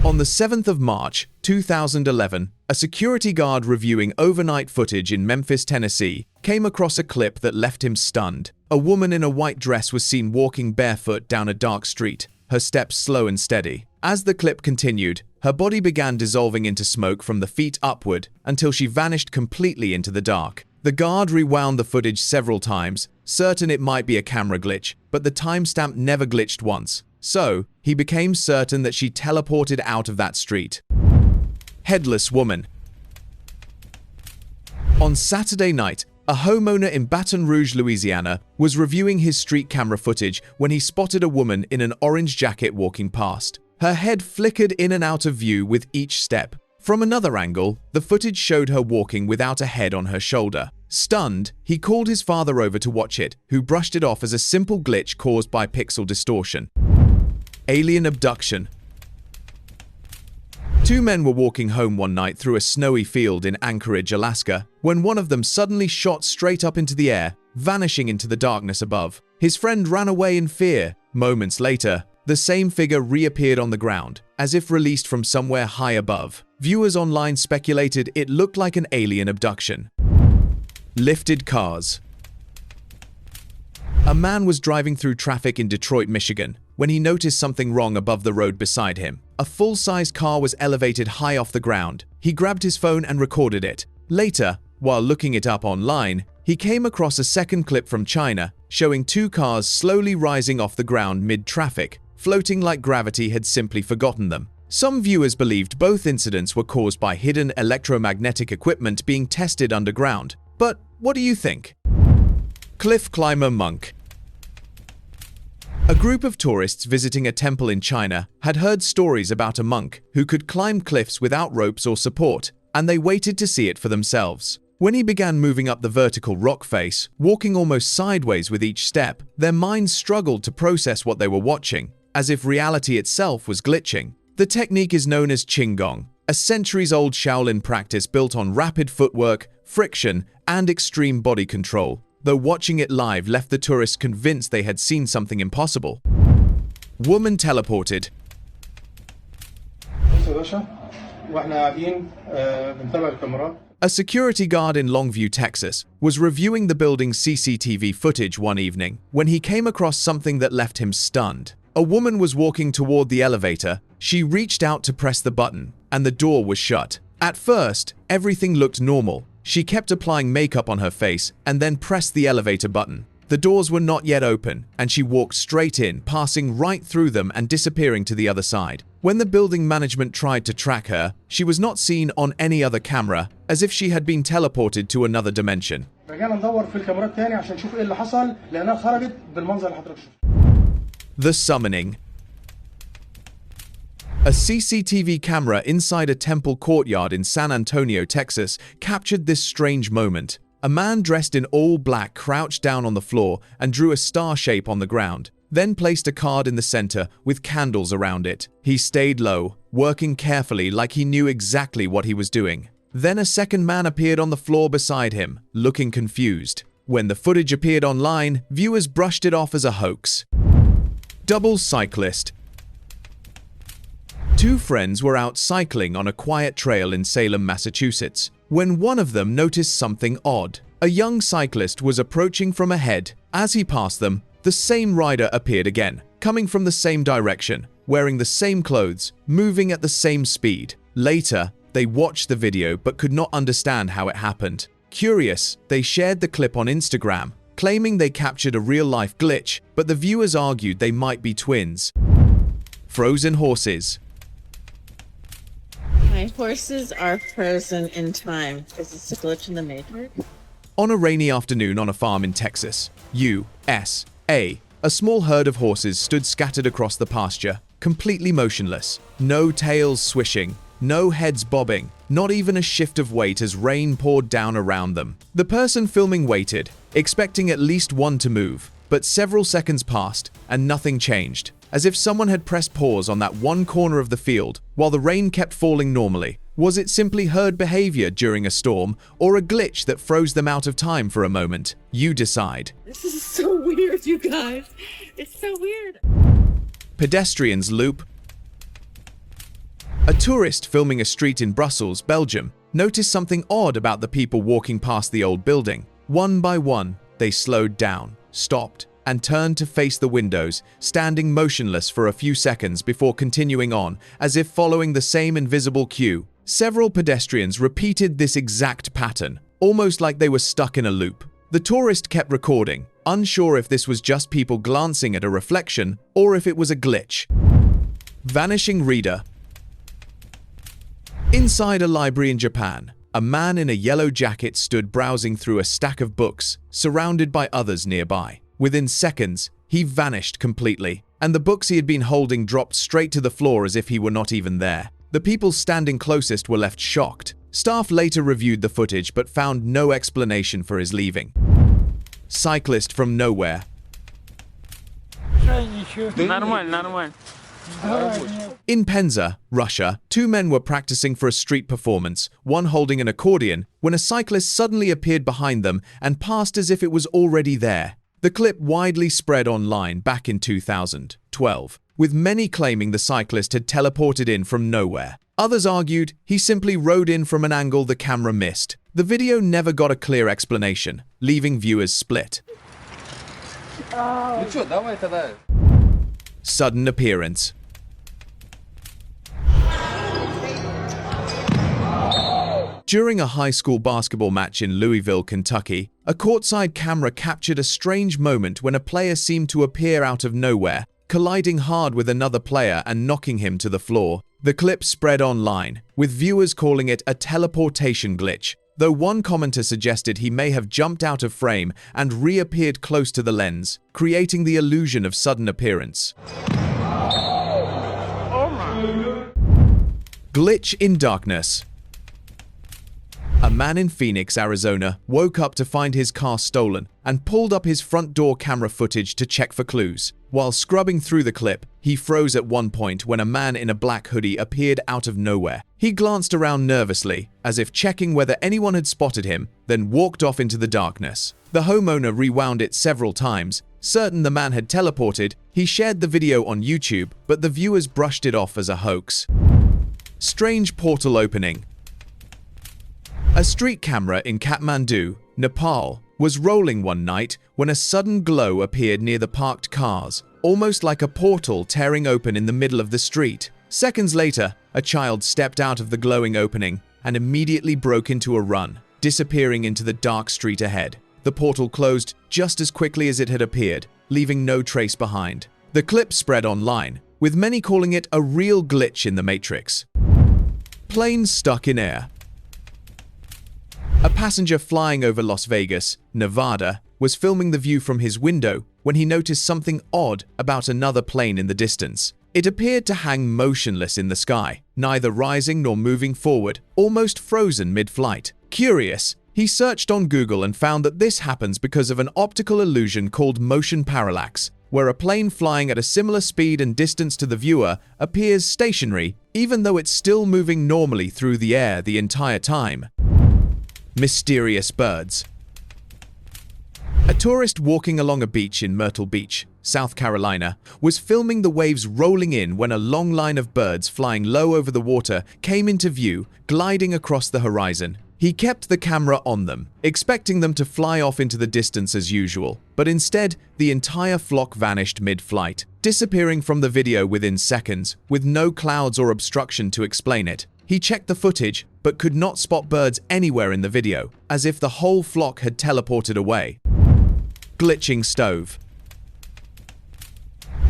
On the 7th of March, 2011, a security guard reviewing overnight footage in Memphis, Tennessee, came across a clip that left him stunned. A woman in a white dress was seen walking barefoot down a dark street, her steps slow and steady. As the clip continued, her body began dissolving into smoke from the feet upward until she vanished completely into the dark. The guard rewound the footage several times, certain it might be a camera glitch, but the timestamp never glitched once. So, he became certain that she teleported out of that street. Headless woman. On Saturday night, a homeowner in Baton Rouge, Louisiana, was reviewing his street camera footage when he spotted a woman in an orange jacket walking past. Her head flickered in and out of view with each step. From another angle, the footage showed her walking without a head on her shoulder. Stunned, he called his father over to watch it, who brushed it off as a simple glitch caused by pixel distortion. Alien abduction. Two men were walking home one night through a snowy field in Anchorage, Alaska, when one of them suddenly shot straight up into the air, vanishing into the darkness above. His friend ran away in fear. Moments later, the same figure reappeared on the ground, as if released from somewhere high above. Viewers online speculated it looked like an alien abduction. Lifted cars. A man was driving through traffic in Detroit, Michigan, when he noticed something wrong above the road beside him. A full-sized car was elevated high off the ground. He grabbed his phone and recorded it. Later, while looking it up online, he came across a second clip from China, showing two cars slowly rising off the ground mid-traffic, floating like gravity had simply forgotten them. Some viewers believed both incidents were caused by hidden electromagnetic equipment being tested underground. But what do you think? Cliff climber monk. A group of tourists visiting a temple in China had heard stories about a monk who could climb cliffs without ropes or support, and they waited to see it for themselves. When he began moving up the vertical rock face, walking almost sideways with each step, their minds struggled to process what they were watching, as if reality itself was glitching. The technique is known as Qigong, a centuries-old Shaolin practice built on rapid footwork, friction, and extreme body control, though watching it live left the tourists convinced they had seen something impossible. Woman teleported. A security guard in Longview, Texas, was reviewing the building's CCTV footage one evening when he came across something that left him stunned. A woman was walking toward the elevator. She reached out to press the button, and the door was shut. At first, everything looked normal. She kept applying makeup on her face and then pressed the elevator button. The doors were not yet open, and she walked straight in, passing right through them and disappearing to the other side. When the building management tried to track her, she was not seen on any other camera, as if she had been teleported to another dimension. The summoning. A CCTV camera inside a temple courtyard in San Antonio, Texas, captured this strange moment. A man dressed in all black crouched down on the floor and drew a star shape on the ground. then placed a card in the center with candles around it. He stayed low, working carefully like he knew exactly what he was doing. Then a second man appeared on the floor beside him, looking confused. When the footage appeared online, viewers brushed it off as a hoax. Double cyclist. Two friends were out cycling on a quiet trail in Salem, Massachusetts, when one of them noticed something odd. A young cyclist was approaching from ahead. As he passed them, the same rider appeared again, coming from the same direction, wearing the same clothes, moving at the same speed. Later, they watched the video but could not understand how it happened. Curious, they shared the clip on Instagram, claiming they captured a real-life glitch, but the viewers argued they might be twins. Frozen horses. My horses are frozen in time. Is this a glitch in the matrix? On a rainy afternoon on a farm in Texas, USA, a small herd of horses stood scattered across the pasture, completely motionless. No tails swishing, no heads bobbing, not even a shift of weight as rain poured down around them. The person filming waited, expecting at least one to move, but several seconds passed and nothing changed, as if someone had pressed pause on that one corner of the field while the rain kept falling normally. Was it simply herd behavior during a storm, or a glitch that froze them out of time for a moment? You decide. This is so weird, you guys. It's so weird. Pedestrians loop. A tourist filming a street in Brussels, Belgium, noticed something odd about the people walking past the old building. One by one, they slowed down, stopped, and turned to face the windows, standing motionless for a few seconds before continuing on, as if following the same invisible cue. Several pedestrians repeated this exact pattern, almost like they were stuck in a loop. The tourist kept recording, unsure if this was just people glancing at a reflection or if it was a glitch. Vanishing reader. Inside a library in Japan, a man in a yellow jacket stood browsing through a stack of books, surrounded by others nearby. Within seconds, he vanished completely, and the books he had been holding dropped straight to the floor as if he were not even there. The people standing closest were left shocked. Staff later reviewed the footage but found no explanation for his leaving. Cyclist from nowhere. In Penza, Russia, two men were practicing for a street performance, one holding an accordion, when a cyclist suddenly appeared behind them and passed as if it was already there. The clip widely spread online back in 2012, with many claiming the cyclist had teleported in from nowhere. Others argued he simply rode in from an angle the camera missed. The video never got a clear explanation, leaving viewers split. Sudden appearance. During a high school basketball match in Louisville, Kentucky, a courtside camera captured a strange moment when a player seemed to appear out of nowhere, colliding hard with another player and knocking him to the floor. The clip spread online, with viewers calling it a teleportation glitch, though one commenter suggested he may have jumped out of frame and reappeared close to the lens, creating the illusion of sudden appearance. Glitch in darkness. A man in Phoenix, Arizona, woke up to find his car stolen and pulled up his front door camera footage to check for clues. While scrubbing through the clip, he froze at one point when a man in a black hoodie appeared out of nowhere. He glanced around nervously, as if checking whether anyone had spotted him, then walked off into the darkness. The homeowner rewound it several times. Certain the man had teleported, he shared the video on YouTube, but the viewers brushed it off as a hoax. Strange portal opening. A street camera in Kathmandu, Nepal, was rolling one night when a sudden glow appeared near the parked cars, almost like a portal tearing open in the middle of the street. Seconds later, a child stepped out of the glowing opening and immediately broke into a run, disappearing into the dark street ahead. The portal closed just as quickly as it had appeared, leaving no trace behind. The clip spread online, with many calling it a real glitch in the Matrix. Plane stuck in air. A passenger flying over Las Vegas, Nevada, was filming the view from his window when he noticed something odd about another plane in the distance. It appeared to hang motionless in the sky, neither rising nor moving forward, almost frozen mid-flight. Curious, he searched on Google and found that this happens because of an optical illusion called motion parallax. where a plane flying at a similar speed and distance to the viewer appears stationary, even though it's still moving normally through the air the entire time. Mysterious birds. A tourist walking along a beach in Myrtle Beach, South Carolina, was filming the waves rolling in when a long line of birds flying low over the water came into view, gliding across the horizon. He kept the camera on them, expecting them to fly off into the distance as usual, but instead, the entire flock vanished mid-flight, disappearing from the video within seconds, with no clouds or obstruction to explain it. He checked the footage, but could not spot birds anywhere in the video, as if the whole flock had teleported away. Glitching stove.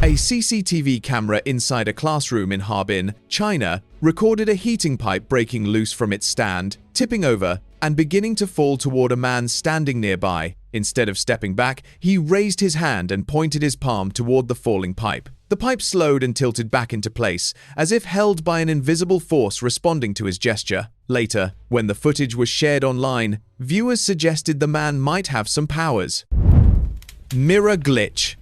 A CCTV camera inside a classroom in Harbin, China, recorded a heating pipe breaking loose from its stand, tipping over, and beginning to fall toward a man standing nearby. Instead of stepping back, he raised his hand and pointed his palm toward the falling pipe. The pipe slowed and tilted back into place, as if held by an invisible force responding to his gesture. Later, when the footage was shared online, viewers suggested the man might have some powers. Mirror glitch.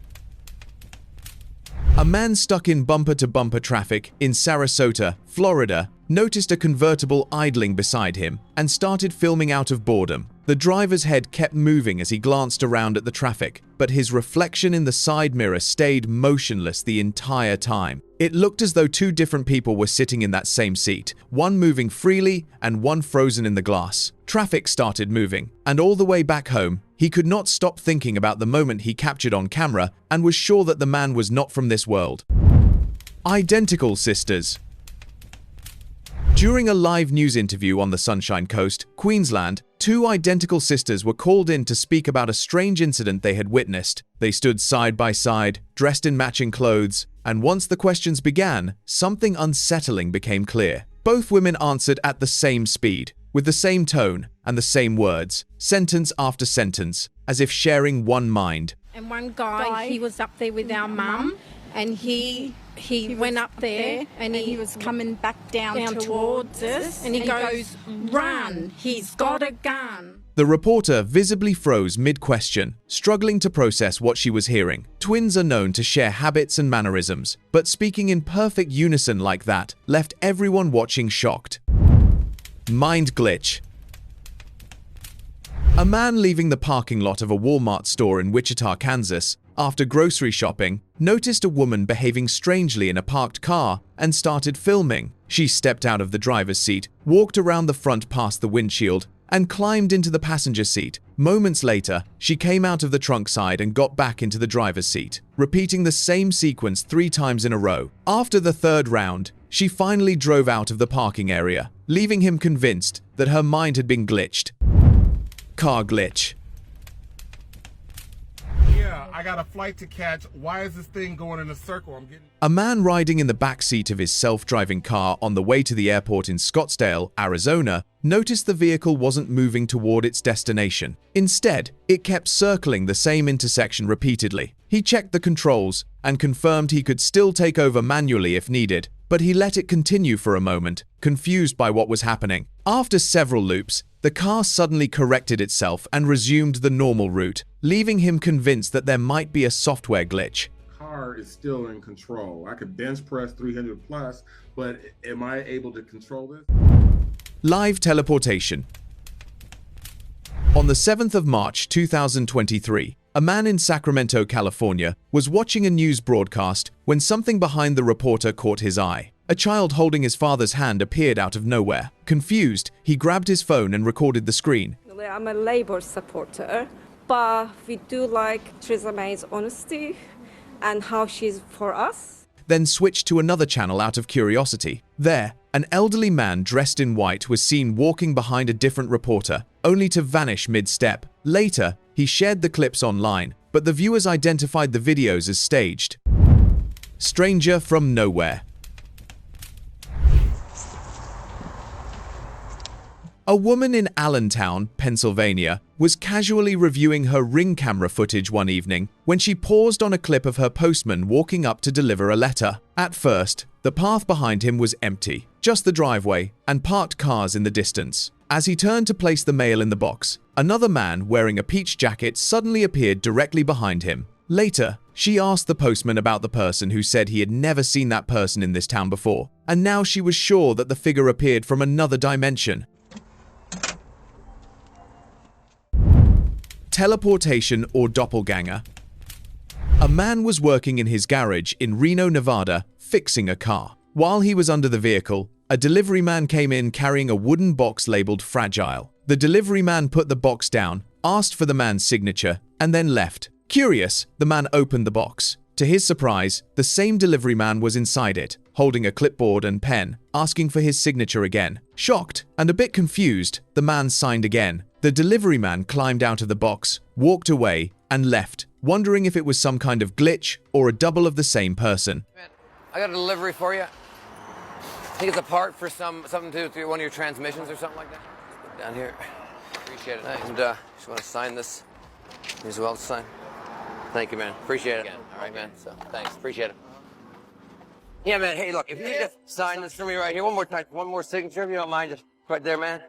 A man stuck in bumper-to-bumper traffic in Sarasota, Florida, noticed a convertible idling beside him and started filming out of boredom. The driver's head kept moving as he glanced around at the traffic, but his reflection in the side mirror stayed motionless the entire time. It looked as though two different people were sitting in that same seat, one moving freely and one frozen in the glass. Traffic started moving, and all the way back home, he could not stop thinking about the moment he captured on camera and was sure that the man was not from this world. Identical sisters. During a live news interview on the Sunshine Coast, Queensland, two identical sisters were called in to speak about a strange incident they had witnessed. They stood side by side, dressed in matching clothes, and once the questions began, something unsettling became clear. Both women answered at the same speed, with the same tone and the same words, sentence after sentence, as if sharing one mind. And one guy, he was up there with our mum, and he went up there and he was coming back down towards us, and he goes, "Run, he's got a gun." The reporter visibly froze mid-question, struggling to process what she was hearing. Twins are known to share habits and mannerisms, but speaking in perfect unison like that left everyone watching shocked. Mind glitch. A man leaving the parking lot of a Walmart store in Wichita, Kansas, after grocery shopping, noticed a woman behaving strangely in a parked car and started filming. She stepped out of the driver's seat, walked around the front past the windshield, and climbed into the passenger seat. Moments later, she came out of the trunk side and got back into the driver's seat, repeating the same sequence 3 times in a row. After the third round, she finally drove out of the parking area, leaving him convinced that her mind had been glitched. Car glitch. Yeah, I got a flight to catch. Why is this thing going in a circle? A man riding in the back seat of his self-driving car on the way to the airport in Scottsdale, Arizona, noticed the vehicle wasn't moving toward its destination. Instead, it kept circling the same intersection repeatedly. He checked the controls and confirmed he could still take over manually if needed, but he let it continue for a moment, confused by what was happening. After several loops, the car suddenly corrected itself and resumed the normal route, leaving him convinced that there might be a software glitch. Car is still in control. I could bench press 300 plus, but am I able to control this? Live teleportation. On the 7th of March 2023, a man in Sacramento, California, was watching a news broadcast when something behind the reporter caught his eye. A child holding his father's hand appeared out of nowhere. Confused, he grabbed his phone and recorded the screen. I'm a Labour supporter, but we do like Theresa May's honesty and how she's for us. Then switched to another channel out of curiosity. There, an elderly man dressed in white was seen walking behind a different reporter, only to vanish mid-step. Later, he shared the clips online, but the viewers identified the videos as staged. Stranger from nowhere. A woman in Allentown, Pennsylvania, was casually reviewing her Ring camera footage one evening when she paused on a clip of her postman walking up to deliver a letter. At first, the path behind him was empty, just the driveway and parked cars in the distance. As he turned to place the mail in the box, another man wearing a peach jacket suddenly appeared directly behind him. Later, she asked the postman about the person who said he had never seen that person in this town before, and now she was sure that the figure appeared from another dimension. Teleportation or doppelganger. A man was working in his garage in Reno, Nevada, fixing a car. While he was under the vehicle, a delivery man came in carrying a wooden box labeled fragile. The delivery man put the box down, asked for the man's signature, and then left. Curious, the man opened the box. To his surprise, the same delivery man was inside it, holding a clipboard and pen, asking for his signature again. Shocked and a bit confused, the man signed again. The delivery man climbed out of the box, walked away, and left, wondering if it was some kind of glitch or a double of the same person. Man, I got a delivery for you. I think it's a part for something to one of your transmissions or something like that. Down here. Appreciate it. And just want to sign this as well to sign. Thank you, man. Appreciate it. Again. All right, man. So thanks. Appreciate it. Yeah, man. Hey, look, if you just sign this for me right here, one more time, one more signature, if you don't mind, just right there, man.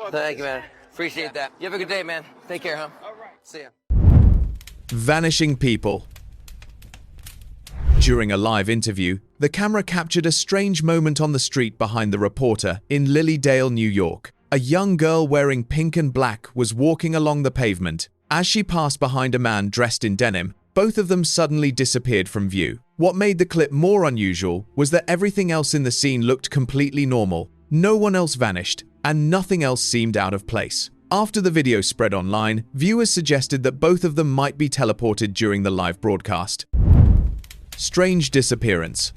Thank you, man. Appreciate that. You have a good day, man. Take care, huh? All right. See ya. Vanishing people. During a live interview, the camera captured a strange moment on the street behind the reporter in Lilydale, New York. A young girl wearing pink and black was walking along the pavement. As she passed behind a man dressed in denim, both of them suddenly disappeared from view. What made the clip more unusual was that everything else in the scene looked completely normal. No one else vanished, and nothing else seemed out of place. After the video spread online, viewers suggested that both of them might be teleported during the live broadcast. Strange disappearance.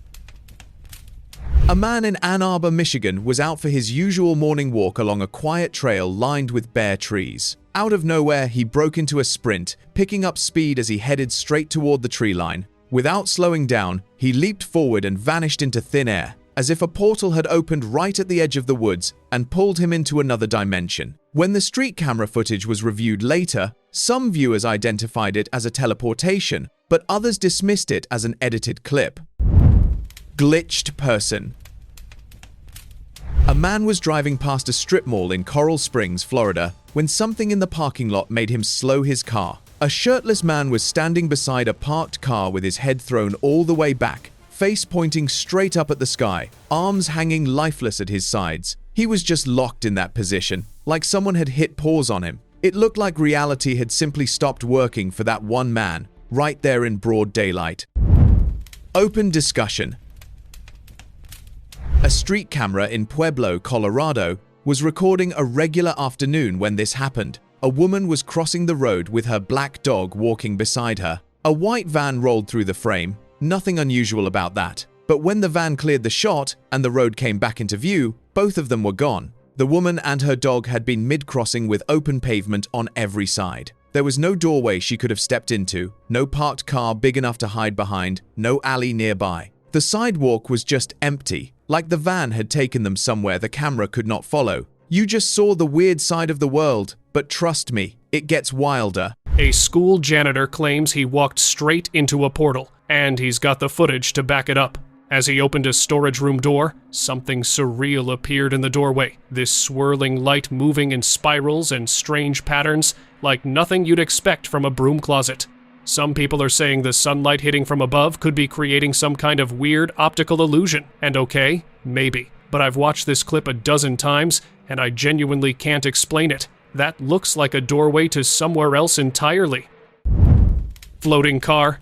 A man in Ann Arbor, Michigan was out for his usual morning walk along a quiet trail lined with bare trees. Out of nowhere, he broke into a sprint, picking up speed as he headed straight toward the tree line. Without slowing down, he leaped forward and vanished into thin air, as if a portal had opened right at the edge of the woods and pulled him into another dimension. When the street camera footage was reviewed later, some viewers identified it as a teleportation, but others dismissed it as an edited clip. Glitched person. A man was driving past a strip mall in Coral Springs, Florida, when something in the parking lot made him slow his car. A shirtless man was standing beside a parked car with his head thrown all the way back, face pointing straight up at the sky, arms hanging lifeless at his sides. He was just locked in that position, like someone had hit pause on him. It looked like reality had simply stopped working for that one man, right there in broad daylight. Open discussion. A street camera in Pueblo, Colorado, was recording a regular afternoon when this happened. A woman was crossing the road with her black dog walking beside her. A white van rolled through the frame, nothing unusual about that. But when the van cleared the shot and the road came back into view, both of them were gone. The woman and her dog had been mid-crossing with open pavement on every side. There was no doorway she could have stepped into, no parked car big enough to hide behind, no alley nearby. The sidewalk was just empty, like the van had taken them somewhere the camera could not follow. You just saw the weird side of the world, but trust me, it gets wilder. A school janitor claims he walked straight into a portal, and he's got the footage to back it up. As he opened a storage room door, something surreal appeared in the doorway. This swirling light moving in spirals and strange patterns, like nothing you'd expect from a broom closet. Some people are saying the sunlight hitting from above could be creating some kind of weird optical illusion. And okay, maybe. But I've watched this clip a dozen times, and I genuinely can't explain it. That looks like a doorway to somewhere else entirely. Floating car.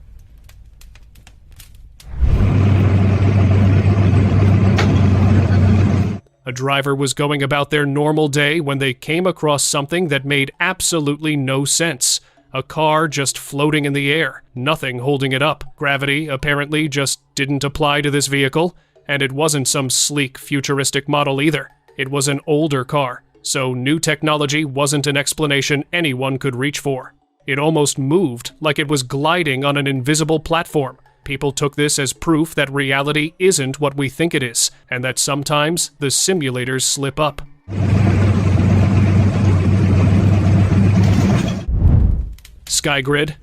A driver was going about their normal day when they came across something that made absolutely no sense. A car just floating in the air, nothing holding it up. Gravity apparently just didn't apply to this vehicle, and it wasn't some sleek, futuristic model either. It was an older car, so new technology wasn't an explanation anyone could reach for. It almost moved like it was gliding on an invisible platform. People took this as proof that reality isn't what we think it is, and that sometimes the simulators slip up. Skygrid.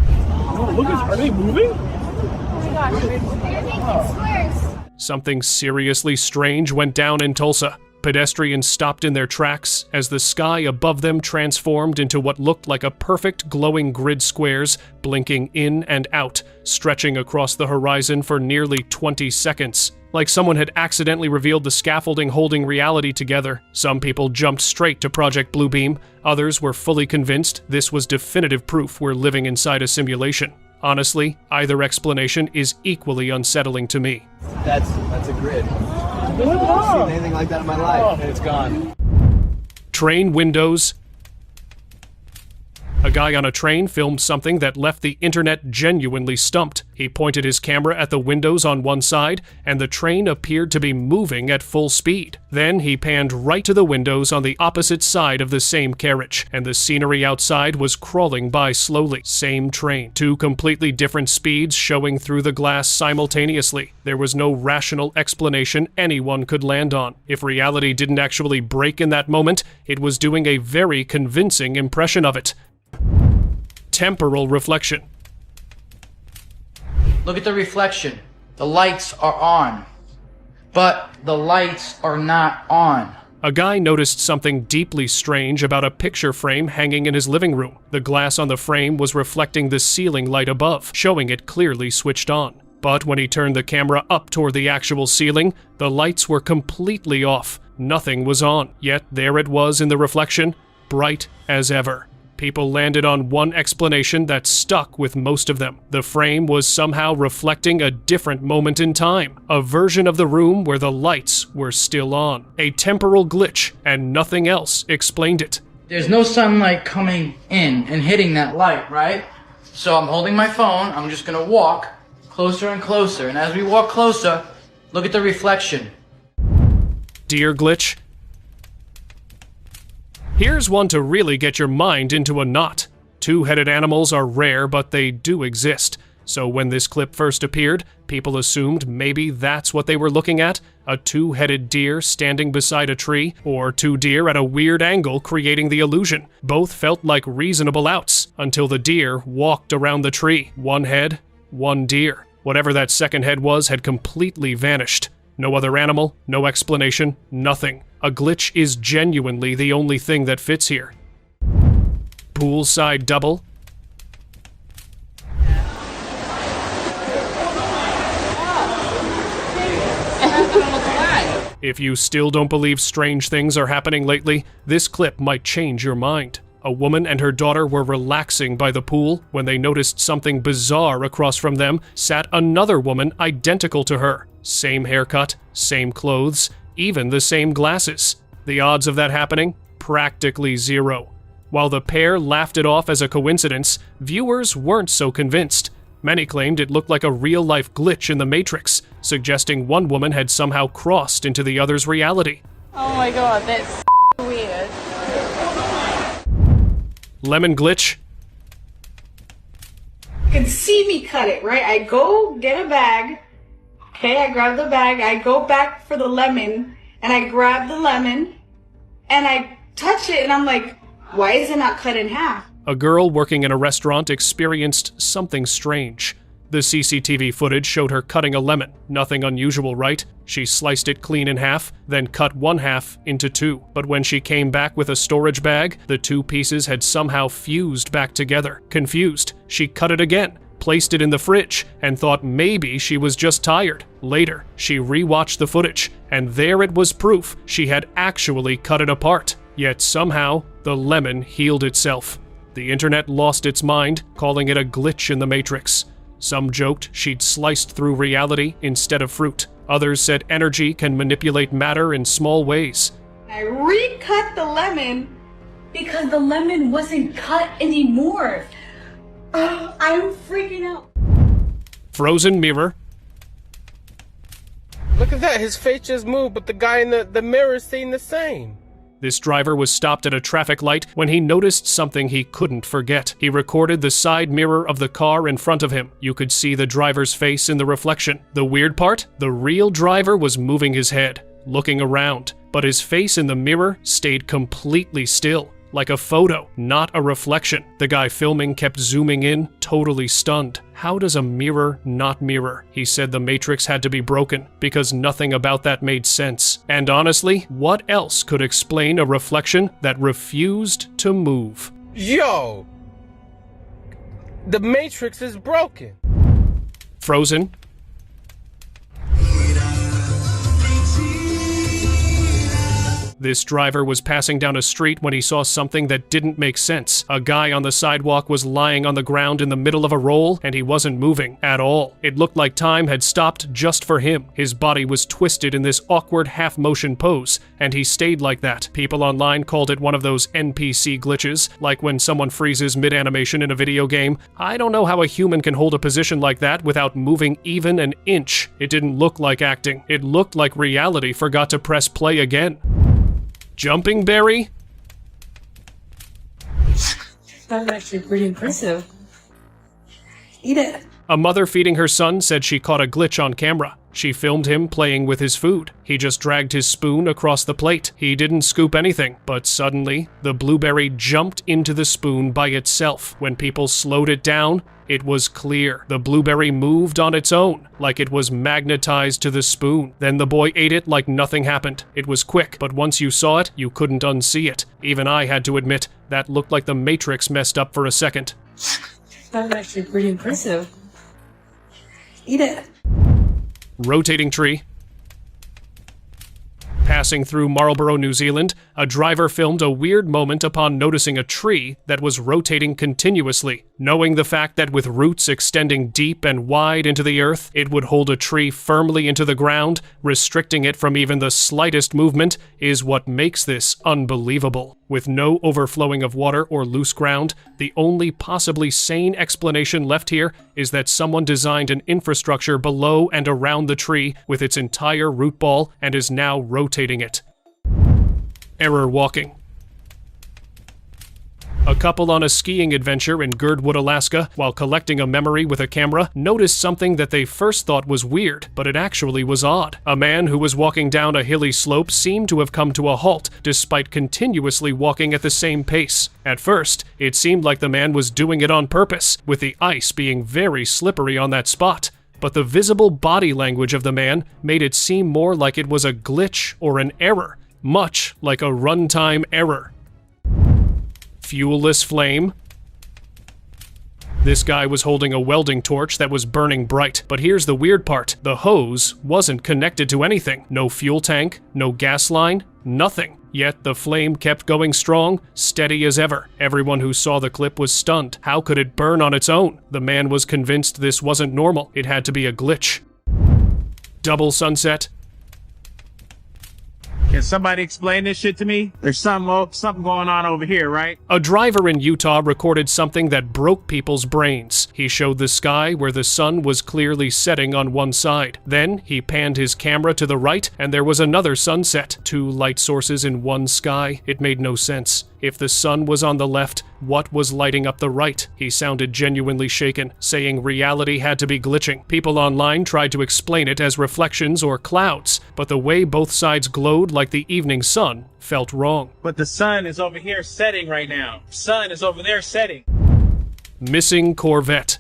Oh, look, are they moving? Oh my gosh. Something seriously strange went down in Tulsa. Pedestrians stopped in their tracks as the sky above them transformed into what looked like a perfect glowing grid squares blinking in and out, stretching across the horizon for nearly 20 seconds. Like someone had accidentally revealed the scaffolding holding reality together. Some people jumped straight to Project Bluebeam. Others were fully convinced this was definitive proof we're living inside a simulation. Honestly, either explanation is equally unsettling to me. That's a grid. I've never seen anything like that in my life, and it's gone. Train windows. A guy on a train filmed something that left the internet genuinely stumped. He pointed his camera at the windows on one side, and the train appeared to be moving at full speed. Then he panned right to the windows on the opposite side of the same carriage, and the scenery outside was crawling by slowly. Same train. Two completely different speeds showing through the glass simultaneously. There was no rational explanation anyone could land on. If reality didn't actually break in that moment, it was doing a very convincing impression of it. Temporal reflection. Look at the reflection. The lights are on, but the lights are not on. A guy noticed something deeply strange about a picture frame hanging in his living room. The glass on the frame was reflecting the ceiling light above, showing it clearly switched on. But when he turned the camera up toward the actual ceiling, the lights were completely off. Nothing was on. Yet there it was in the reflection, bright as ever. People landed on one explanation that stuck with most of them. The frame was somehow reflecting a different moment in time, a version of the room where the lights were still on. A temporal glitch, and nothing else explained it. There's no sunlight coming in and hitting that light, right? So I'm holding my phone, I'm just gonna walk closer and closer, and as we walk closer, look at the reflection. Deer glitch. Here's one to really get your mind into a knot. Two-headed animals are rare, but they do exist. So when this clip first appeared, people assumed maybe that's what they were looking at, a two-headed deer standing beside a tree, or two deer at a weird angle creating the illusion. Both felt like reasonable outs, until the deer walked around the tree. One head, one deer. Whatever that second head was had completely vanished. No other animal, no explanation, nothing. A glitch is genuinely the only thing that fits here. Poolside double. If you still don't believe strange things are happening lately, this clip might change your mind. A woman and her daughter were relaxing by the pool when they noticed something bizarre across from them sat another woman identical to her. Same haircut, same clothes, even the same glasses. The odds of that happening? Practically zero. While the pair laughed it off as a coincidence, viewers weren't so convinced. Many claimed it looked like a real-life glitch in the Matrix, suggesting one woman had somehow crossed into the other's reality. Oh my god, that's weird. Lemon glitch. You can see me cut it, right? I go get a bag. Okay, I grab the bag, I go back for the lemon, and I grab the lemon, and I touch it, and I'm like, why is it not cut in half? A girl working in a restaurant experienced something strange. The CCTV footage showed her cutting a lemon. Nothing unusual, right? She sliced it clean in half, then cut one half into two. But when she came back with a storage bag, the two pieces had somehow fused back together. Confused, she cut it again, placed it in the fridge, and thought maybe she was just tired. Later, she rewatched the footage, and there it was proof she had actually cut it apart. Yet somehow, the lemon healed itself. The internet lost its mind, calling it a glitch in the Matrix. Some joked she'd sliced through reality instead of fruit. Others said energy can manipulate matter in small ways. I recut the lemon because the lemon wasn't cut anymore. I'm freaking out. Frozen mirror. Look at that, his face just moved, but the guy in the mirror seemed the same. This driver was stopped at a traffic light when he noticed something he couldn't forget. He recorded the side mirror of the car in front of him. You could see the driver's face in the reflection. The weird part? The real driver was moving his head, looking around, but his face in the mirror stayed completely still. like a photo, not a reflection. The guy filming kept zooming in, totally stunned. How does a mirror not mirror? He said the Matrix had to be broken because nothing about that made sense. And honestly, what else could explain a reflection that refused to move? Yo! The Matrix is broken. Frozen. This driver was passing down a street when he saw something that didn't make sense. A guy on the sidewalk was lying on the ground in the middle of a roll, and he wasn't moving at all. It looked like time had stopped just for him. His body was twisted in this awkward half-motion pose, and he stayed like that. People online called it one of those NPC glitches, like when someone freezes mid-animation in a video game. I don't know how a human can hold a position like that without moving even an inch. It didn't look like acting. It looked like reality forgot to press play again. Jumping berry? That's actually pretty impressive. Eat it. A mother feeding her son said she caught a glitch on camera. She filmed him playing with his food. He just dragged his spoon across the plate. He didn't scoop anything, but suddenly, the blueberry jumped into the spoon by itself. When people slowed it down, it was clear. The blueberry moved on its own, like it was magnetized to the spoon. Then the boy ate it like nothing happened. It was quick, but once you saw it, you couldn't unsee it. Even I had to admit, that looked like the Matrix messed up for a second. That's actually pretty impressive. Eat it. Rotating tree. Passing through Marlborough, New Zealand, a driver filmed a weird moment upon noticing a tree that was rotating continuously. Knowing the fact that with roots extending deep and wide into the earth, it would hold a tree firmly into the ground, restricting it from even the slightest movement, is what makes this unbelievable. With no overflowing of water or loose ground, the only possibly sane explanation left here is that someone designed an infrastructure below and around the tree with its entire root ball and is now rotating it. Error walking. A couple on a skiing adventure in Girdwood, Alaska, while collecting a memory with a camera, noticed something that they first thought was weird, but it actually was odd. A man who was walking down a hilly slope seemed to have come to a halt, despite continuously walking at the same pace. At first, it seemed like the man was doing it on purpose, with the ice being very slippery on that spot. But the visible body language of the man made it seem more like it was a glitch or an error, much like a runtime error. Fuelless flame. This guy was holding a welding torch that was burning bright, but here's the weird part. The hose wasn't connected to anything. No fuel tank, no gas line, nothing. Yet the flame kept going strong, steady as ever. Everyone who saw the clip was stunned. How could it burn on its own? The man was convinced this wasn't normal. It had to be a glitch. Double sunset. Can somebody explain this shit to me? There's something going on over here, right? A driver in Utah recorded something that broke people's brains. He showed the sky where the sun was clearly setting on one side. Then he panned his camera to the right and there was another sunset. Two light sources in one sky. It made no sense. If the sun was on the left, what was lighting up the right? He sounded genuinely shaken, saying reality had to be glitching. People online tried to explain it as reflections or clouds, but the way both sides glowed like the evening sun felt wrong. But the sun is over here setting right now. Sun is over there setting. Missing Corvette.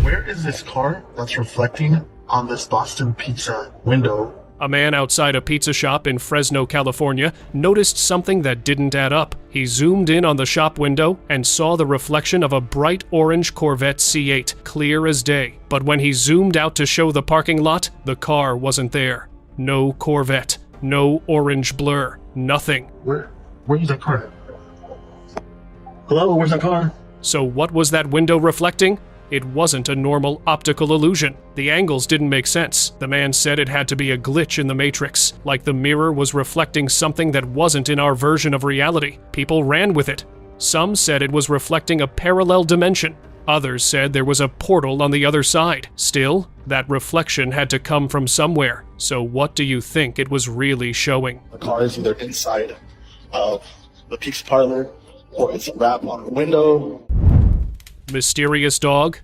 Where is this car that's reflecting on this Boston Pizza window? A man outside a pizza shop in Fresno, California, noticed something that didn't add up. He zoomed in on the shop window and saw the reflection of a bright orange Corvette C8, clear as day. But when he zoomed out to show the parking lot, the car wasn't there. No Corvette, no orange blur, nothing. Where's that car? Hello, where's that car? So what was that window reflecting? It wasn't a normal optical illusion. The angles didn't make sense. The man said it had to be a glitch in the Matrix, like the mirror was reflecting something that wasn't in our version of reality. People ran with it. Some said it was reflecting a parallel dimension. Others said there was a portal on the other side. Still, that reflection had to come from somewhere. So what do you think it was really showing? The car is either inside of the pizza parlor or it's a wrap on a window. Mysterious dog.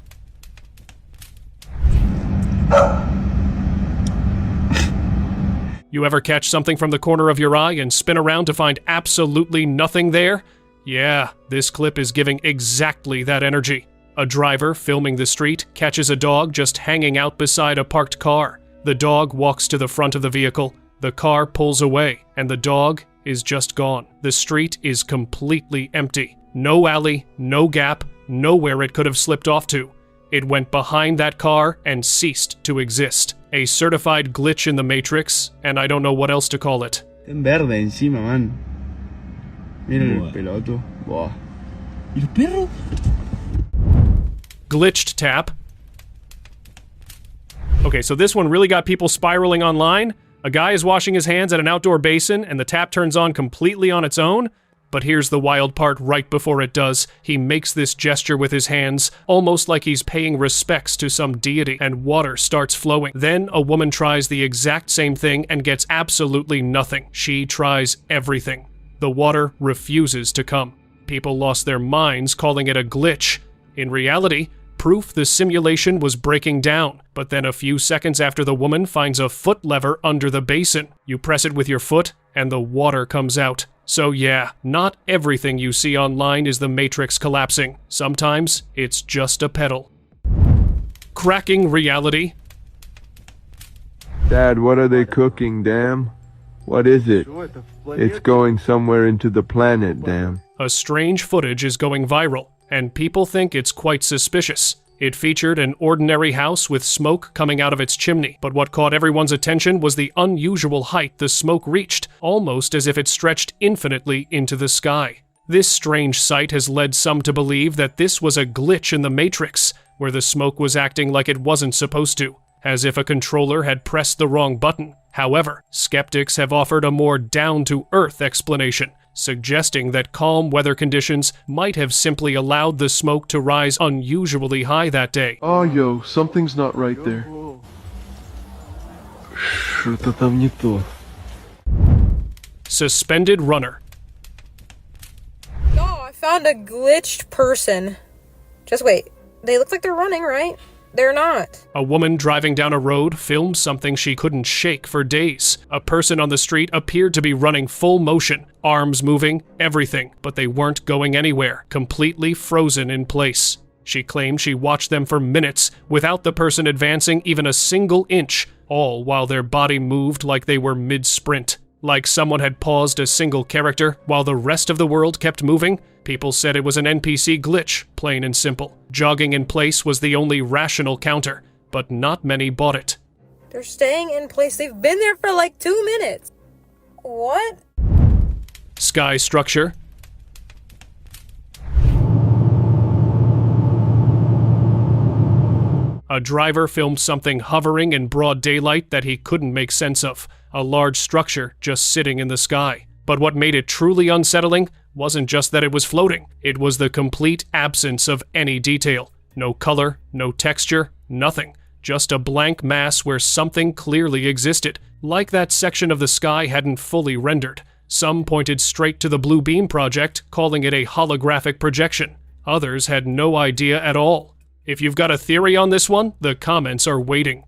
You ever catch something from the corner of your eye and spin around to find absolutely nothing there? Yeah, this clip is giving exactly that energy. A driver filming the street catches a dog just hanging out beside a parked car. The dog walks to the front of the vehicle, the car pulls away, and the dog is just gone. The street is completely empty. No alley, no gap, nowhere it could have slipped off to. It went behind that car and ceased to exist. A certified glitch in the Matrix, and I don't know what else to call it. En verde encima, man. Miren el peloto. Buah. ¿Y el perro? Glitched tap. Okay, so this one really got people spiraling online. A guy is washing his hands at an outdoor basin, and the tap turns on completely on its own. But here's the wild part right before it does. He makes this gesture with his hands, almost like he's paying respects to some deity, and water starts flowing. Then a woman tries the exact same thing and gets absolutely nothing. She tries everything. The water refuses to come. People lost their minds calling it a glitch. In reality, proof the simulation was breaking down. But then a few seconds after the woman finds a foot lever under the basin. You press it with your foot, and the water comes out. So yeah, not everything you see online is the Matrix collapsing. Sometimes it's just a pedal. Cracking reality. Dad, what are they cooking, damn? What is it? It's going somewhere into the planet, damn. A strange footage is going viral, and people think it's quite suspicious. It featured an ordinary house with smoke coming out of its chimney, but what caught everyone's attention was the unusual height the smoke reached, almost as if it stretched infinitely into the sky. This strange sight has led some to believe that this was a glitch in the Matrix, where the smoke was acting like it wasn't supposed to, as if a controller had pressed the wrong button. However, skeptics have offered a more down-to-earth explanation, suggesting that calm weather conditions might have simply allowed the smoke to rise unusually high that day. Oh, yo, something's not right there. Что-то там не то. Suspended runner. Oh, I found a glitched person. Just wait. They look like they're running, right? They're not. A woman driving down a road filmed something she couldn't shake for days. A person on the street appeared to be running full motion, arms moving, everything, but they weren't going anywhere, completely frozen in place. She claimed she watched them for minutes without the person advancing even a single inch, all while their body moved like they were mid-sprint. Like someone had paused a single character while the rest of the world kept moving. People said it was an NPC glitch, plain and simple. Jogging in place was the only rational counter, but not many bought it. They're staying in place. They've been there for like 2 minutes. What? Sky structure. A driver filmed something hovering in broad daylight that he couldn't make sense of. A large structure just sitting in the sky. But what made it truly unsettling wasn't just that it was floating. It was the complete absence of any detail. No color, no texture, nothing. Just a blank mass where something clearly existed. Like that section of the sky hadn't fully rendered. Some pointed straight to the Blue Beam Project, calling it a holographic projection. Others had no idea at all. If you've got a theory on this one, the comments are waiting.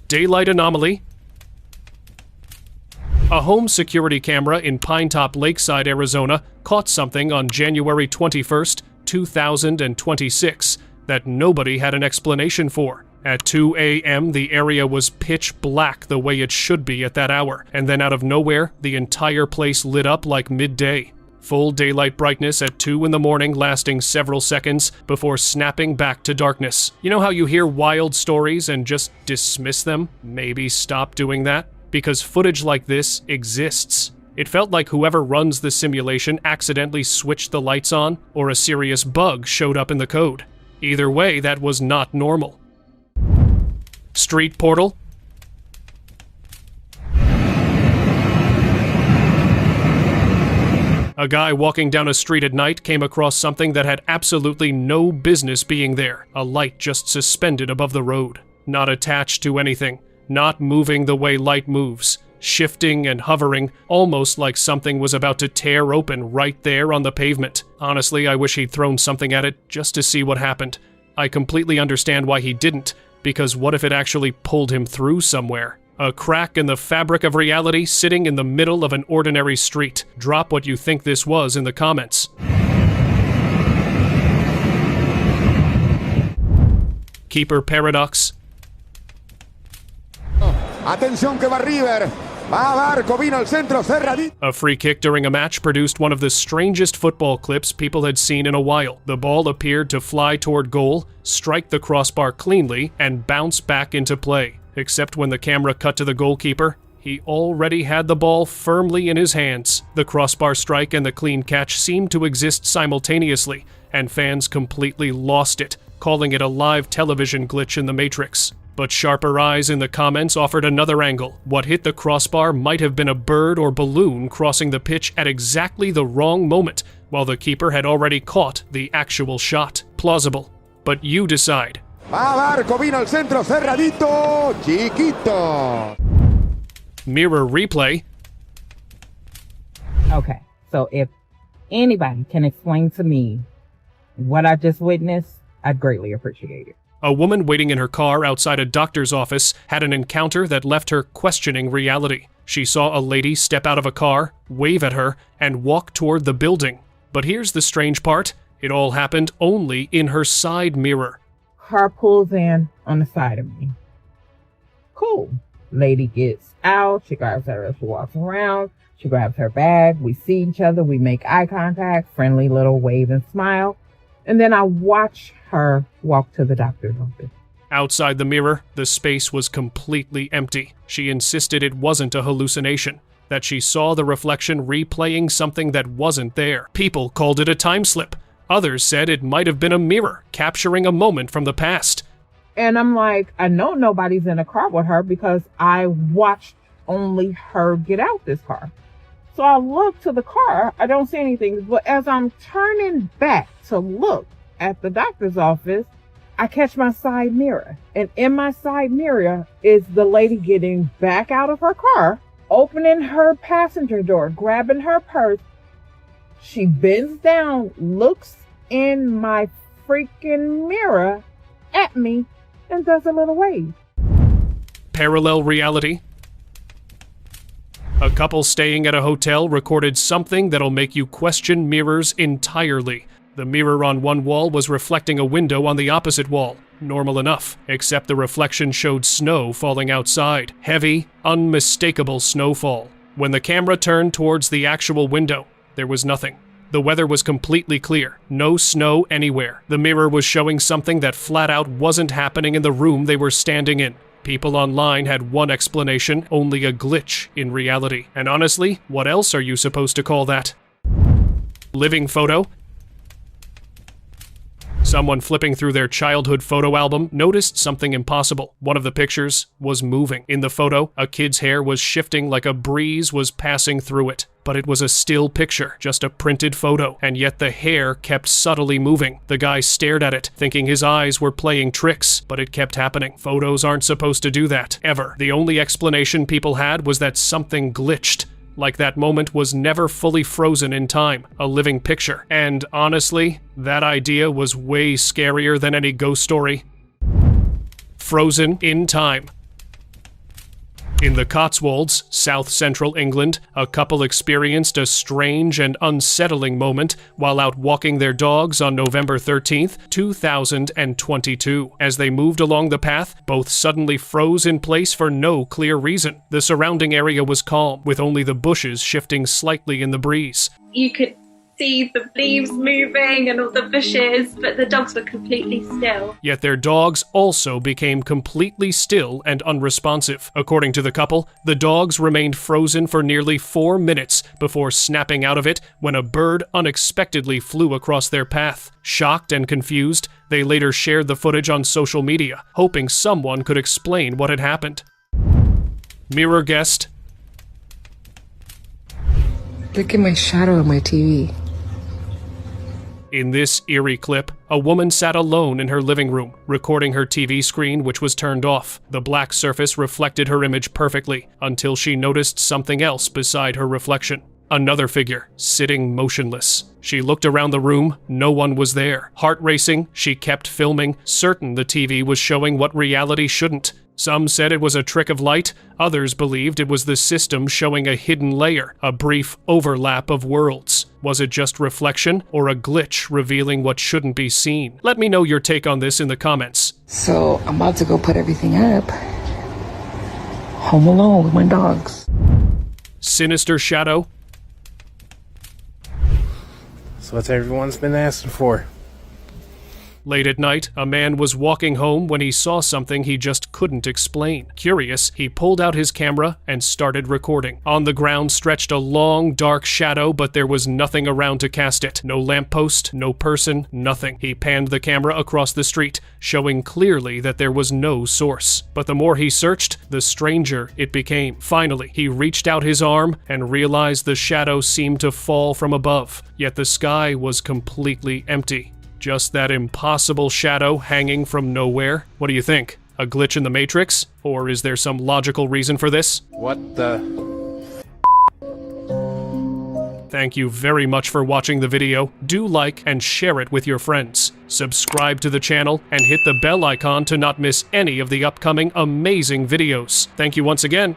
Daylight anomaly. A home security camera in Pinetop Lakeside, Arizona, caught something on January 21st, 2026, that nobody had an explanation for. At 2 a.m., the area was pitch black the way it should be at that hour, and then out of nowhere, the entire place lit up like midday. Full daylight brightness at 2 in the morning, lasting several seconds before snapping back to darkness. You know how you hear wild stories and just dismiss them? Maybe stop doing that? Because footage like this exists. It felt like whoever runs the simulation accidentally switched the lights on, or a serious bug showed up in the code. Either way, that was not normal. Street portal. A guy walking down a street at night came across something that had absolutely no business being there. A light just suspended above the road. Not attached to anything. Not moving the way light moves. Shifting and hovering, almost like something was about to tear open right there on the pavement. Honestly, I wish he'd thrown something at it just to see what happened. I completely understand why he didn't, because what if it actually pulled him through somewhere? A crack in the fabric of reality sitting in the middle of an ordinary street. Drop what you think this was in the comments. Keeper paradox. Atención que va River. Va Barco, vino al centro, cerradito. A free kick during a match produced one of the strangest football clips people had seen in a while. The ball appeared to fly toward goal, strike the crossbar cleanly, and bounce back into play. Except when the camera cut to the goalkeeper, he already had the ball firmly in his hands. The crossbar strike and the clean catch seemed to exist simultaneously, and fans completely lost it, calling it a live television glitch in the Matrix. But sharper eyes in the comments offered another angle. What hit the crossbar might have been a bird or balloon crossing the pitch at exactly the wrong moment, while the keeper had already caught the actual shot. Plausible. But you decide. Va Barco, vino al centro, cerradito, chiquito. Mirror replay. Okay, so if anybody can explain to me what I just witnessed, I'd greatly appreciate it. A woman waiting in her car outside a doctor's office had an encounter that left her questioning reality. She saw a lady step out of a car, wave at her, and walk toward the building. But here's the strange part. It all happened only in her side mirror. Car pulls in on the side of me. Cool. Lady gets out. She grabs her, she walks around. She grabs her bag. We see each other. We make eye contact, friendly little wave and smile. And then I watch her walk to the doctor's office. Outside the mirror, the space was completely empty. She insisted it wasn't a hallucination, that she saw the reflection replaying something that wasn't there. People called it a time slip. Others said it might have been a mirror, capturing a moment from the past. And I'm like, I know nobody's in a car with her because I watched only her get out this car. So I look to the car, I don't see anything, but as I'm turning back to look at the doctor's office, I catch my side mirror. And in my side mirror is the lady getting back out of her car, opening her passenger door, grabbing her purse. She bends down, looks in my freaking mirror at me, and does a little wave. Parallel reality. A couple staying at a hotel recorded something that'll make you question mirrors entirely. The mirror on one wall was reflecting a window on the opposite wall. Normal enough, except the reflection showed snow falling outside. Heavy, unmistakable snowfall. When the camera turned towards the actual window, there was nothing. The weather was completely clear. No snow anywhere. The mirror was showing something that flat out wasn't happening in the room they were standing in. People online had one explanation, only a glitch in reality. And honestly, what else are you supposed to call that? Living photo? Someone flipping through their childhood photo album noticed something impossible. One of the pictures was moving. In the photo, a kid's hair was shifting like a breeze was passing through it. But it was a still picture, just a printed photo, and yet the hair kept subtly moving. The guy stared at it, thinking his eyes were playing tricks, but it kept happening. Photos aren't supposed to do that, ever. The only explanation people had was that something glitched. Like that moment was never fully frozen in time, a living picture. And honestly, that idea was way scarier than any ghost story. Frozen in time. In the Cotswolds, south-central England, a couple experienced a strange and unsettling moment while out walking their dogs on November 13th, 2022. As they moved along the path, both suddenly froze in place for no clear reason. The surrounding area was calm, with only the bushes shifting slightly in the breeze. You could see the leaves moving and all the bushes, but the dogs were completely still. Yet their dogs also became completely still and unresponsive. According to the couple, the dogs remained frozen for nearly 4 minutes before snapping out of it when a bird unexpectedly flew across their path. Shocked and confused, they later shared the footage on social media, hoping someone could explain what had happened. Mirror guest. Look at my shadow on my TV. In this eerie clip, a woman sat alone in her living room, recording her TV screen, which was turned off. The black surface reflected her image perfectly, until she noticed something else beside her reflection. Another figure, sitting motionless. She looked around the room, no one was there. Heart racing, she kept filming, certain the TV was showing what reality shouldn't. Some said it was a trick of light, others believed it was the system showing a hidden layer, a brief overlap of worlds. Was it just reflection, or a glitch revealing what shouldn't be seen? Let me know your take on this in the comments. So I'm about to go put everything up. Home alone with my dogs. Sinister shadow. So that's everyone's been asking for. Late at night, a man was walking home when he saw something he just couldn't explain. Curious, he pulled out his camera and started recording. On the ground stretched a long, dark shadow, but there was nothing around to cast it. No lamppost, no person, nothing. He panned the camera across the street, showing clearly that there was no source. But the more he searched, the stranger it became. Finally, he reached out his arm and realized the shadow seemed to fall from above, yet the sky was completely empty. Just that impossible shadow hanging from nowhere? What do you think? A glitch in the Matrix? Or is there some logical reason for this? What the... Thank you very much for watching the video. Do like and share it with your friends. Subscribe to the channel and hit the bell icon to not miss any of the upcoming amazing videos. Thank you once again.